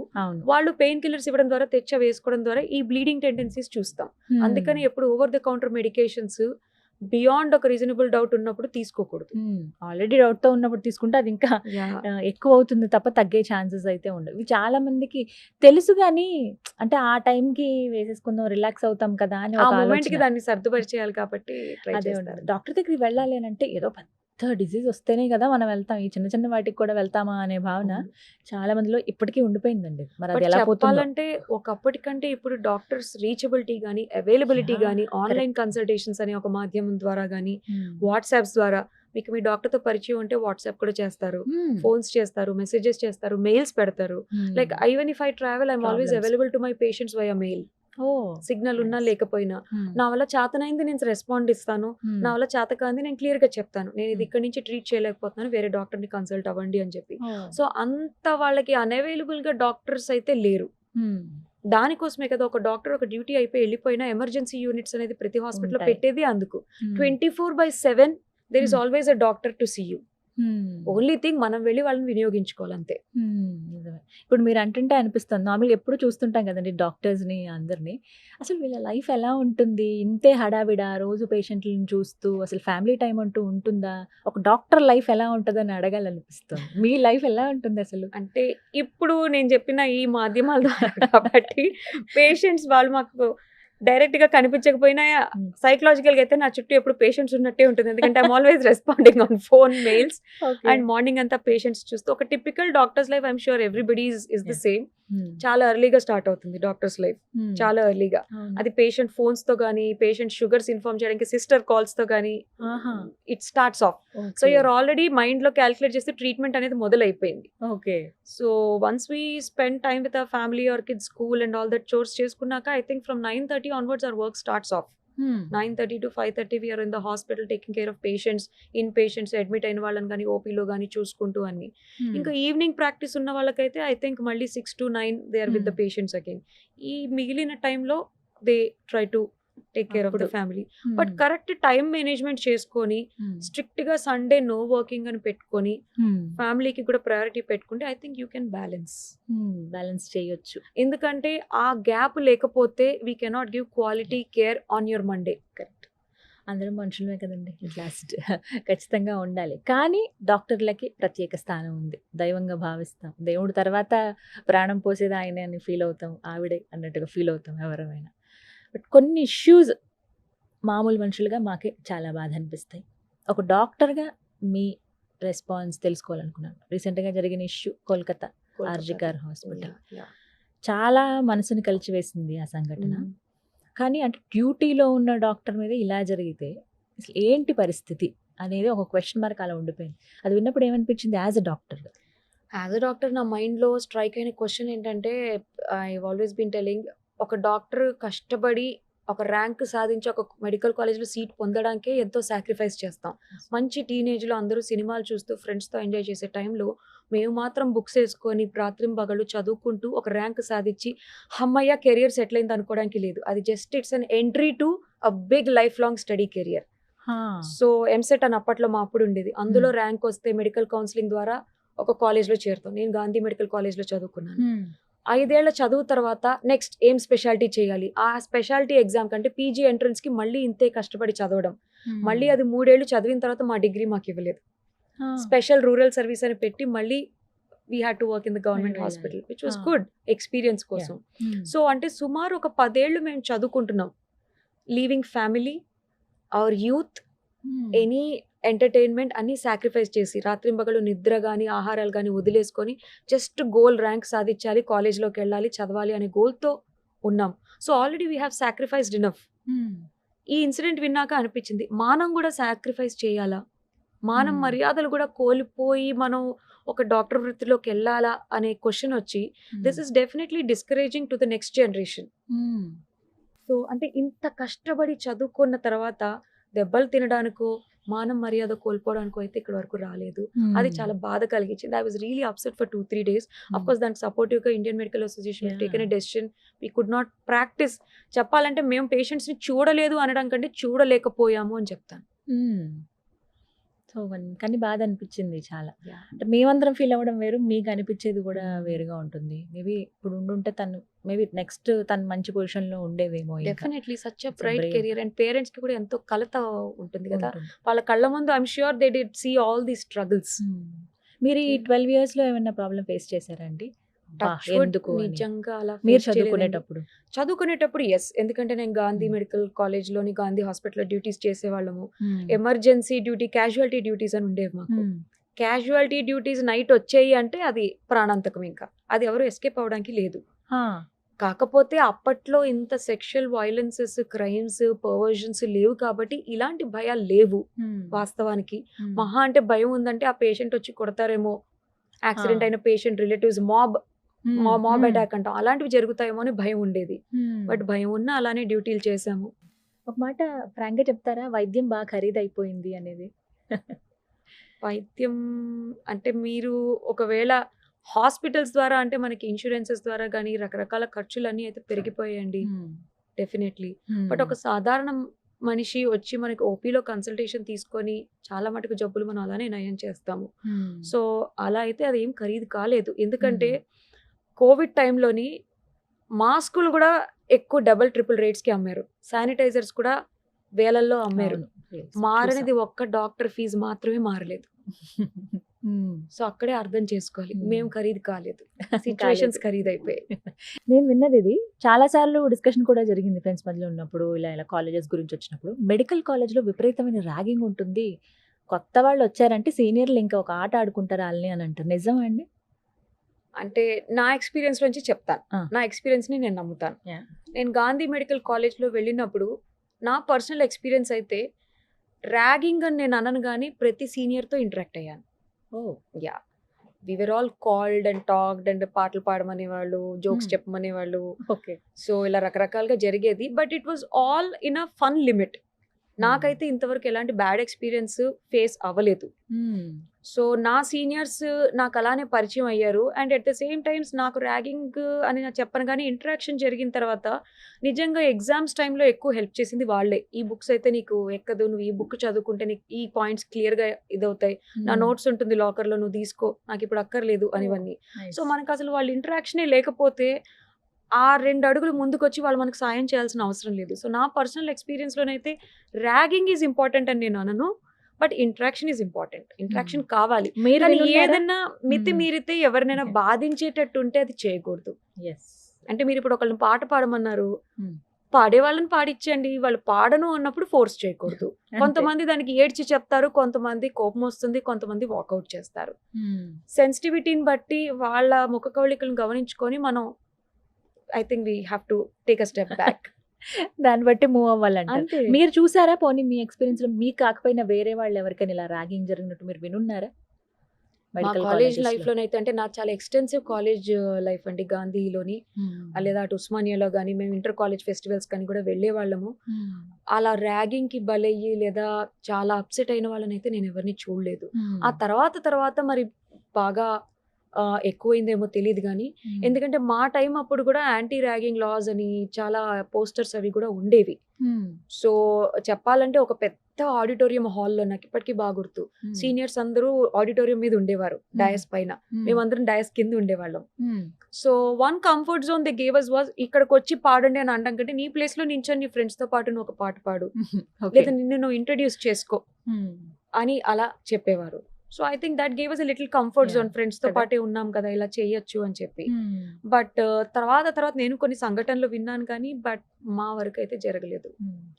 వాళ్ళు పెయిన్ కిల్లర్స్ ఇవ్వడం ద్వారా వేసుకోవడం ద్వారా ఈ బ్లీడింగ్ టెండెన్సీస్ చూస్తాం. అందుకని ఎప్పుడు over the counter medications beyond ఒక రీజనబుల్ డౌట్ ఉన్నప్పుడు తీసుకోకూడదు. ఆల్రెడీ డౌట్ తో ఉన్నప్పుడు తీసుకుంటే అది ఇంకా ఎక్కువ అవుతుంది తప్ప తగ్గే ఛాన్సెస్ అయితే ఉండవు. ఇవి చాలా మందికి తెలుసు కానీ అంటే ఆ టైంకి వేసేసుకుందాం రిలాక్స్ అవుతాం కదా అని ఆ మూమెంట్ కి దాన్ని సర్దుపరిచేయాలి కాబట్టి అదే ఉండదు. డాక్టర్ దగ్గరికి వెళ్ళాలి అని అంటే ఏదో పెద్ద డిజీజ్ వస్తేనే కదా మనం వెళ్తాం, ఈ చిన్న చిన్న వాటికి కూడా వెళ్తామా అనే భావన చాలా మందిలో ఇప్పటికీ ఉండిపోయిందండి. మరి అది ఎలా చెప్పాలంటే ఒకప్పటికంటే ఇప్పుడు డాక్టర్స్ రీచబిలిటీ గానీ అవైలబిలిటీ గానీ ఆన్లైన్ కన్సల్టేషన్స్ అనే ఒక మాధ్యమం ద్వారా గానీ వాట్సాప్స్ ద్వారా మీకు మీ డాక్టర్ తో పరిచయం ఉంటే వాట్సాప్ కూడా చేస్తారు, ఫోన్స్ చేస్తారు, మెసేజెస్ చేస్తారు, మెయిల్స్ పెడతారు. Like even if I travel I'm always available to my patients via mail. Signal ఉన్నా లేకపోయినా నా వల్ల చేతనైంది నేను రెస్పాండ్ ఇస్తాను, నా వల్ల చేత కాంది నేను క్లియర్ గా చెప్తాను, నేను ఇది ఇక్కడ నుంచి ట్రీట్ చేయలేకపోతున్నాను, వేరే డాక్టర్ ని కన్సల్ట్ అవ్వండి అని చెప్పి. సో అంత వాళ్ళకి అన్అవైలబుల్ గా డాక్టర్స్ అయితే లేరు. దానికోసమే కదా ఒక డాక్టర్ ఒక డ్యూటీ అయిపోయి వెళ్ళిపోయినా ఎమర్జెన్సీ యూనిట్స్ అనేది ప్రతి హాస్పిటల్ పెట్టేది. అందుకు 24/7 there is always a doctor to see you. Only thing మనం వెళ్ళి వాళ్ళని వినియోగించుకోవాలి అంతే. ఇప్పుడు మీరు అంటుంటే అనిపిస్తుంది, నార్మల్గా ఎప్పుడు చూస్తుంటాం కదండి డాక్టర్స్ని అందరినీ, అసలు వీళ్ళ లైఫ్ ఎలా ఉంటుంది, ఇంతే హడావిడా రోజు పేషెంట్లను చూస్తూ, అసలు ఫ్యామిలీ టైం అంటూ ఉంటుందా, ఒక డాక్టర్ లైఫ్ ఎలా ఉంటుందని అడగాలనిపిస్తుంది. మీ లైఫ్ ఎలా ఉంటుంది అసలు? అంటే ఇప్పుడు నేను చెప్పిన ఈ మాధ్యమాల ద్వారా కాబట్టి పేషెంట్స్ వాళ్ళు మాకు డైరెక్ట్ గా కనిపించకపోయినా సైకలాజికల్ గా అయితే నా చుట్టూ ఎప్పుడు పేషెంట్స్ ఉన్నట్టే ఉంటుంది. ఎందుకంటే I'm always responding on phone, mails and morning అంతా పేషెంట్స్ చూస్తూ. ఒక typical doctors life I'm sure everybody is the same. చాలా ఎర్లీగా స్టార్ట్ అవుతుంది డాక్టర్స్ లైఫ్, చాలా ఎర్లీగా. అది పేషెంట్ ఫోన్స్ తో గానీ, పేషెంట్ షుగర్స్ ఇన్ఫార్మ్ చేయడానికి సిస్టర్ కాల్స్ తో గానీ it starts off. So you're already mind లో క్యాల్కులేట్ చేస్తే ట్రీట్మెంట్ అనేది మొదలైపోయింది. So once we spend time with our family or kids school and all that chores చేసుకున్నాక I think from 9:30 onwards our work starts off. 9:30 to 5:30 we are in the hospital taking care of patients, inpatients, admit అయిన వాళ్ళని కానీ ఓపీలో కానీ చూసుకుంటూ అన్ని. ఇంకా evening practice ఉన్న వాళ్ళకైతే ఐ థింక్ మళ్ళీ 6 to 9 they are with the patients again. ఈ మిగిలిన టైంలో they try to take care of the family. But correct time management చేసుకొని స్ట్రిక్ట్ గా సండే నో వర్కింగ్ అని పెట్టుకొని ఫ్యామిలీకి కూడా ప్రయారిటీ పెట్టుకుంటే I think you can balance చేయొచ్చు. ఎందుకంటే ఆ గ్యాప్ లేకపోతే we cannot give quality care on your Monday. Correct, అందరం మనుషులమే కదండి, లాస్ట్ ఖచ్చితంగా ఉండాలి. కానీ డాక్టర్లకి ప్రత్యేక స్థానం ఉంది, దైవంగా భావిస్తాం. దేవుడు తర్వాత ప్రాణం పోసేది ఆయనే అని ఫీల్ అవుతాం, ఆవిడే అన్నట్టుగా ఫీల్ అవుతాం ఎవరైనా. బట్ కొన్ని ఇష్యూస్ మామూలు మనుషులుగా మాకే చాలా బాధ అనిపిస్తాయి. ఒక డాక్టర్గా మీ రెస్పాన్స్ తెలుసుకోవాలనుకున్నాను. రీసెంట్గా జరిగిన ఇష్యూ కోల్కతా ఆర్జికర్ హాస్పిటల్, చాలా మనసుని కలిచివేసింది ఆ సంఘటన. కానీ అంటే డ్యూటీలో ఉన్న డాక్టర్ మీద ఇలా జరిగితే అసలు ఏంటి పరిస్థితి అనేది ఒక క్వశ్చన్ మార్క్ అలా ఉండిపోయింది. అది విన్నప్పుడు ఏమనిపించింది యాజ్ అ డాక్టర్? నా మైండ్లో స్ట్రైక్ అయిన క్వశ్చన్ ఏంటంటే, ఐ ఆల్వేస్ బీన్ టెలింగ్, ఒక డాక్టర్ కష్టపడి ఒక ర్యాంక్ సాధించి ఒక మెడికల్ కాలేజ్లో సీట్ పొందడానికే ఎంతో సాక్రిఫైస్ చేస్తాం. మంచి టీనేజ్లో అందరూ సినిమాలు చూస్తూ ఫ్రెండ్స్తో ఎంజాయ్ చేసే టైంలో మేము మాత్రం బుక్స్ వేసుకొని రాత్రింబగళ్ళు చదువుకుంటూ ఒక ర్యాంక్ సాధించి అమ్మయ్య కెరియర్ సెటిల్ అయింది అనుకోవడానికి లేదు. అది just it's an entry to a big life long study career. So EAMCET అని అప్పట్లో మా అప్పుడు ఉండేది. అందులో ర్యాంక్ వస్తే మెడికల్ కౌన్సిలింగ్ ద్వారా ఒక కాలేజ్లో చేరుతాం. నేను గాంధీ మెడికల్ కాలేజ్లో చదువుకున్నాను. 5 ఏళ్ల చదువు తర్వాత నెక్స్ట్ ఏం స్పెషాలిటీ చేయాలి, ఆ స్పెషాలిటీ ఎగ్జామ్ కంటే పీజీ ఎంట్రన్స్ కి మళ్ళీ ఇంతే కష్టపడి చదవడం. మళ్ళీ అది 3 ఏళ్ళు చదివిన తర్వాత మా డిగ్రీ మాకు ఇవ్వలేదు. స్పెషల్ రూరల్ సర్వీస్ అని పెట్టి మళ్ళీ we had to work in the government hospital which was good experience కోసం. సో అంటే సుమారు ఒక 10 ఏళ్ళు మేము చదువుకుంటున్నాం, leaving family, our youth any entertainment అన్ని సాక్రిఫైస్ చేసి రాత్రింబగళ్ళు నిద్ర కానీ ఆహారాలు కానీ వదిలేసుకొని జస్ట్ గోల్ ర్యాంక్ సాధించాలి, కాలేజ్లోకి వెళ్ళాలి, చదవాలి అనే గోల్తో ఉన్నాం. So already we have sacrificed enough. ఈ ఇన్సిడెంట్ విన్నాక అనిపించింది మానం కూడా సాక్రిఫైస్ చేయాలా, మానం మర్యాదలు కూడా కోల్పోయి మనం ఒక డాక్టర్ వృత్తిలోకి వెళ్ళాలా అనే క్వశ్చన్ వచ్చి this is definitely discouraging to the next generation. So అంటే ఇంత కష్టపడి చదువుకున్న తర్వాత దెబ్బలు తినడానికో మానం మర్యాద కోల్పోవడానికో అయితే ఇక్కడ వరకు రాలేదు. అది చాలా బాధ కలిగించింది. I was really upset for 2-3 days. Of course దానికి సపోర్టివ్గా Indian medical association taken a decision. We could not practice. చెప్పాలంటే మేము పేషెంట్స్ని చూడలేదు అనడం కంటే చూడలేకపోయాము అని చెప్తాను. సో కానీ బాధ అనిపించింది చాలా. అంటే మేమందరం ఫీల్ అవ్వడం వేరు, మీకు అనిపించేది కూడా వేరుగా ఉంటుంది. మేబీ ఇప్పుడు ఉండుంటే తను మేబీ నెక్స్ట్ తను మంచి పొజిషన్లో ఉండేదేమో. Definitely such a bright career. And parents కి కూడా ఎంతో కలత ఉంటుంది కదా వాళ్ళ కళ్ళ ముందు. I'm sure they did see all the struggles. మీరు ఈ 12 years లో ఏమైనా ప్రాబ్లం ఫేస్ చేశారండి? ఎందుకు నిజంగా అలా మీరు చదువుకునేటప్పుడు ఎస్, ఎందుకంటే నేను గాంధీ మెడికల్ కాలేజ్ లోని గాంధీ హాస్పిటల్ డ్యూటీస్ చేసేవాళ్ళము. ఎమర్జెన్సీ డ్యూటీ, క్యాజువాలిటీ డ్యూటీస్ అని ఉండేవి మాకు. క్యాజువాలిటీ డ్యూటీస్ నైట్ వచ్చాయి అంటే అది ప్రాణాంతకం, ఇంకా అది ఎవరు ఎస్కేప్ అవడానికి లేదు. కాకపోతే అప్పట్లో ఇంత సెక్షువల్ వైలెన్సెస్, క్రైమ్స్, పర్వర్జన్స్ లేవు కాబట్టి ఇలాంటి భయాలు లేవు వాస్తవానికి. మహా అంటే భయం ఉందంటే ఆ పేషెంట్ వచ్చి కొడతారేమో, యాక్సిడెంట్ అయిన పేషెంట్ రిలేటివ్స్ మాబ్ అటాక్ అంటాం, అలాంటివి జరుగుతాయేమో అని భయం ఉండేది. బట్ భయం ఉన్నా అలానే డ్యూటీలు చేసాము. ఒక మాట ఫ్రాంక్ గా చెప్తారా, వైద్యం బాగా ఖరీదైపోయింది అనేది? వైద్యం అంటే మీరు ఒకవేళ హాస్పిటల్స్ ద్వారా అంటే మనకి ఇన్సూరెన్సెస్ ద్వారా కానీ రకరకాల ఖర్చులన్నీ అయితే పెరిగిపోయాయండి డెఫినెట్లీ. బట్ ఒక సాధారణ మనిషి వచ్చి మనకి ఓపీలో కన్సల్టేషన్ తీసుకొని చాలా మటుకు జబ్బులు మనం అలానే నయం చేస్తాము. సో అలా అయితే అది ఏం ఖరీదు కాలేదు. ఎందుకంటే కోవిడ్ టైంలోని మాస్కులు కూడా ఎక్కువ డబుల్-ట్రిపుల్ రేట్స్కి అమ్మారు, శానిటైజర్స్ కూడా వేలల్లో అమ్మారు. మారనిది ఒక్క డాక్టర్ ఫీజు మాత్రమే మారలేదు. సో అక్కడే అర్థం చేసుకోవాలి, మేము ఖరీదు కాలేదు, సిచ్యువేషన్స్ ఖరీదు అయిపోయాయి. నేను విన్నది ఇది చాలా సార్లు డిస్కషన్ కూడా జరిగింది ఫ్రెండ్స్ మధ్యలో ఉన్నప్పుడు, ఇలా కాలేజెస్ గురించి వచ్చినప్పుడు. మెడికల్ కాలేజ్లో విపరీతమైన ర్యాగింగ్ ఉంటుంది, కొత్త వాళ్ళు వచ్చారంటే సీనియర్లు ఇంకా ఒక ఆట ఆడుకుంటారు వాళ్ళని అని అంటారు. నిజమా అండి? అంటే నా ఎక్స్పీరియన్స్ నుంచి చెప్తాను, నా ఎక్స్పీరియన్స్ని నేను నమ్ముతాను. నేను గాంధీ మెడికల్ కాలేజ్లో వెళ్ళినప్పుడు నా పర్సనల్ ఎక్స్పీరియన్స్ అయితే ర్యాగింగ్ అని నేను అనను కానీ ప్రతి సీనియర్తో ఇంటరాక్ట్ అయ్యాను. We were all called and talked and పాటలు పాడమనేవాళ్ళు, జోక్స్ చెప్పమనేవాళ్ళు. సో ఇలా రకరకాలుగా జరిగేది. But it was all in a fun limit. నాకైతే ఇంతవరకు ఎలాంటి బ్యాడ్ ఎక్స్పీరియన్స్ ఫేస్ అవ్వలేదు. సో నా సీనియర్స్ నాకు అలానే పరిచయం అయ్యారు. And at the same times నాకు ర్యాగింగ్ అని నేను చెప్పను కానీ ఇంటరాక్షన్ జరిగిన తర్వాత నిజంగా ఎగ్జామ్స్ టైంలో ఎక్కువ హెల్ప్ చేసింది వాళ్ళే. ఈ బుక్స్ అయితే నీకు ఎక్కదు, నువ్వు ఈ బుక్ చదువుకుంటే నీకు ఈ పాయింట్స్ క్లియర్గా ఇదవుతాయి, నా నోట్స్ ఉంటుంది లాకర్లో, నువ్వు తీసుకో, నాకు ఇప్పుడు అక్కర్లేదు అనివన్నీ. సో మనకు అసలు వాళ్ళ ఇంటరాక్షనే లేకపోతే ఆ 2 అడుగులు ముందుకు వచ్చి వాళ్ళు మనకు సాయం చేయాల్సిన అవసరం లేదు. సో నా పర్సనల్ ఎక్స్పీరియన్స్లోనైతే ర్యాగింగ్ ఈజ్ ఇంపార్టెంట్ అని నేను అనను, but interaction is important. Interaction కావాలి. కానీ ఏదైనా మితి మీరితే ఎవరినైనా బాధించేటట్టు ఉంటే అది చేయకూడదు. అంటే మీరు ఇప్పుడు ఒకళ్ళని పాట పాడమన్నారు, పాడే వాళ్ళని పాడిచ్చండి, వాళ్ళు పాడను అన్నప్పుడు ఫోర్స్ చేయకూడదు. కొంతమంది దానికి ఏడ్చి చెప్తారు, కొంతమంది కోపం వస్తుంది, కొంతమంది వాకౌట్ చేస్తారు. సెన్సిటివిటీని బట్టి వాళ్ళ ముఖ కవళికలను గమనించుకొని మనం I think we have to take a step back. దాన్ని బట్టి మూవ్ అవ్వాలంటే మీరు చూసారా? పోనీ మీ ఎక్స్పీరియన్స్ లో మీకు కాకపోయినా వేరే వాళ్ళు ఎవరికైనా ఇలా ర్యాగింగ్ జరిగినట్టు మీరు వినున్నారా? మా కాలేజ్ లైఫ్ లోనైతే, అంటే నాకు చాలా ఎక్స్టెన్సివ్ కాలేజ్ లైఫ్ అండి గాంధీలోని, లేదా అటు ఉస్మానియాలో కానీ మేము ఇంటర్ కాలేజ్ ఫెస్టివల్స్ కానీ కూడా వెళ్ళే వాళ్ళము. అలా ర్యాగింగ్ కి బలయ్యి లేదా చాలా అప్సెట్ అయిన వాళ్ళని అయితే నేను ఎవరిని చూడలేదు. ఆ తర్వాత మరి బాగా ఎక్కువైందేమో తెలియదు కానీ, ఎందుకంటే మా టైం అప్పుడు కూడా యాంటీ ర్యాగింగ్ లాస్ అని చాలా పోస్టర్స్ అవి కూడా ఉండేవి. సో చెప్పాలంటే ఒక పెద్ద ఆడిటోరియం హాల్లో, నాకు ఇప్పటికీ బాగా గుర్తు, సీనియర్స్ అందరూ ఆడిటోరియం మీద ఉండేవారు, డయస్ పైన, మేమందరం డయస్ కింద ఉండేవాళ్ళం. So one comfort zone they gave us was, ఇక్కడికి వచ్చి పాడండి అని అంటాం కంటే నీ ప్లేస్ లో నించొని నీ ఫ్రెండ్స్ తో పాటు నువ్వు ఒక పాట పాడు, లేదా నిన్ను నువ్వు ఇంట్రడ్యూస్ చేసుకో అని అలా చెప్పేవారు. So I think that gave us a little comfort Yeah. Zone, friends తో కదా. పాటే ఉన్నాం కదా ఇలా చేయొచ్చు అని చెప్పి. బట్ తర్వాత నేను కొన్ని సంఘటనలు విన్నాను కానీ బట్ మా వరకు అయితే జరగలేదు.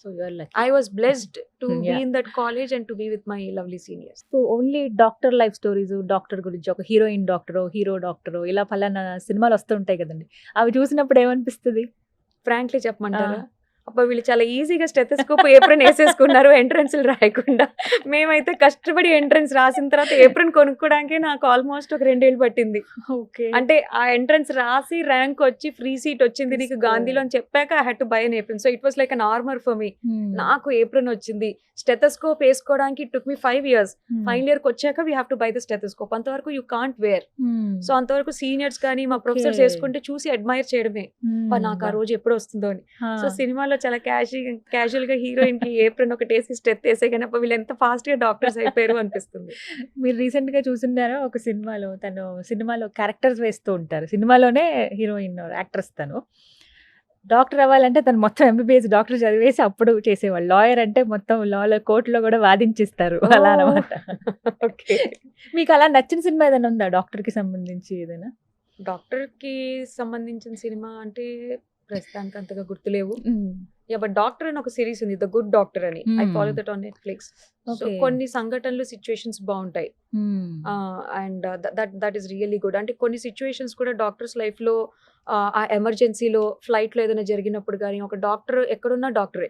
So you're lucky. I was blessed to be Yeah. In that college and to be with my lovely seniors. So only doctor life stories, doctor గురించి ఒక హీరోయిన్ డాక్టరో హీరో డోక్టరో ఇలా ఫలానా సినిమాలు వస్తుంటాయి కదండి, అవి చూసినప్పుడు ఏమనిపిస్తుంది? ఫ్రాంక్లీ చెప్పమంటారా, అబ్బా వీళ్ళు చాలా ఈజీగా స్టెథోస్కోప్ ఏప్రిన్ వేసేసుకున్నారు ఎంట్రన్స్లు రాయకుండా. మేమైతే కష్టపడి ఎంట్రన్స్ రాసిన తర్వాత ఏప్రిన్ కొనుక్కోవడానికి నాకు ఆల్మోస్ట్ ఒక 2 ఏళ్ళు పట్టింది. ఓకే. అంటే ఆ ఎంట్రన్స్ రాసి ర్యాంక్ వచ్చి ఫ్రీ సీట్ వచ్చింది నీకు గాంధీలో అని చెప్పాక I had to buy an apron. So it was like an armour for me. నాకు ఏప్రిన్ వచ్చింది. స్టెథోస్కోప్ వేసుకోవడానికి it took me 5 years. Final ఇయర్కి వచ్చాక we have to buy the stethoscope. అంతవరకు యూ కాంట్ వేర్. సో అంతవరకు seniors కానీ మా professors వేసుకుంటే చూసి అడ్మైర్ చేయడమే. నాకు ఆ రోజు ఎప్పుడు వస్తుందో అని. సో సినిమాలో చాలా క్యాజువల్ గా హీరోయిన్ కి ఏప్రిన్ ఒకటి వేసి స్టెత్ వేసే కానీ వీళ్ళు ఎంత ఫాస్ట్ గా డాక్టర్స్ అయిపోయారు అనిపిస్తుంది. మీరు రీసెంట్ గా చూసినారో ఒక సినిమాలో, తను సినిమాలో క్యారెక్టర్స్ వేస్తూ ఉంటారు, సినిమాలోనే హీరోయిన్ యాక్ట్రెస్. తను డాక్టర్ అవ్వాలంటే తను మొత్తం ఎంబీబీఎస్ డాక్టర్ చదివేసి అప్పుడు చేసేవాళ్ళు. లాయర్ అంటే మొత్తం లాలో కోర్టులో కూడా వాదించిస్తారు అలా అనమాట. ఓకే. మీకు అలా నచ్చిన సినిమా ఏదైనా ఉందా డాక్టర్ కి సంబంధించి ఏదైనా? డాక్టర్ కి సంబంధించిన సినిమా అంటే ప్రస్తుతానికి అంతగా గుర్తులేవు. బట్ డాక్టర్ అని ఒక సిరీస్ ఉంది, ద గుడ్ డాక్టర్ అని. I follow that on Netflix. So కొన్ని సంఘటనలు సిచ్యువేషన్స్ బాగుంటాయి and that is really good. అంటే కొన్ని సిచ్యువేషన్స్ కూడా డాక్టర్స్ లైఫ్ లో ఆ ఎమర్జెన్సీలో ఫ్లైట్ లో ఏదైనా జరిగినప్పుడు కానీ ఒక డాక్టర్ ఎక్కడున్నా డాక్టరే.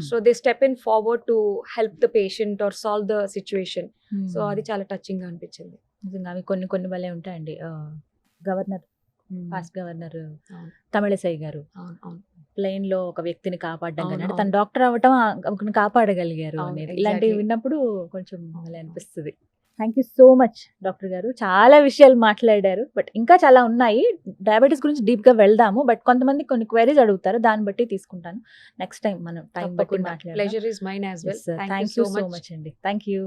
So they step in forward to help the patient or solve the situation. So అది చాలా టచింగ్ గా అనిపించింది. నిజంగా అవి కొన్ని కొన్ని భలే ఉంటాయండి. గవర్నర్, పాస్ట్ గవర్నర్ అవును. తమిళసై గారు అవును అవును ప్లేన్ లో ఒక వ్యక్తిని కాపాడడం అవును, కానీ, అంటే అవును. తను డాక్టర్ అవ్వటం ఒకరిని కాపాడగలిగారు అవును, అనేది, exactly. ఇలాంటివి విన్నప్పుడు కొంచెం భలే అవును. అనిపిస్తుంది. Thank you so much doctor గారు, చాలా విషయాలు మాట్లాడారు. బట్ ఇంకా చాలా ఉన్నాయి. డయాబెటీస్ గురించి డీప్ గా వెళ్దాము, బట్ కొంతమంది కొన్ని క్వైరీస్ అడుగుతారు, దాన్ని బట్టి తీసుకుంటాను. నెక్స్ట్ టైం మనం టైం బట్టి తప్పకుండా. మాట్లాడదాం. Pleasure is mine as well. Thank you thank so you so much. Much అండి. Thank you.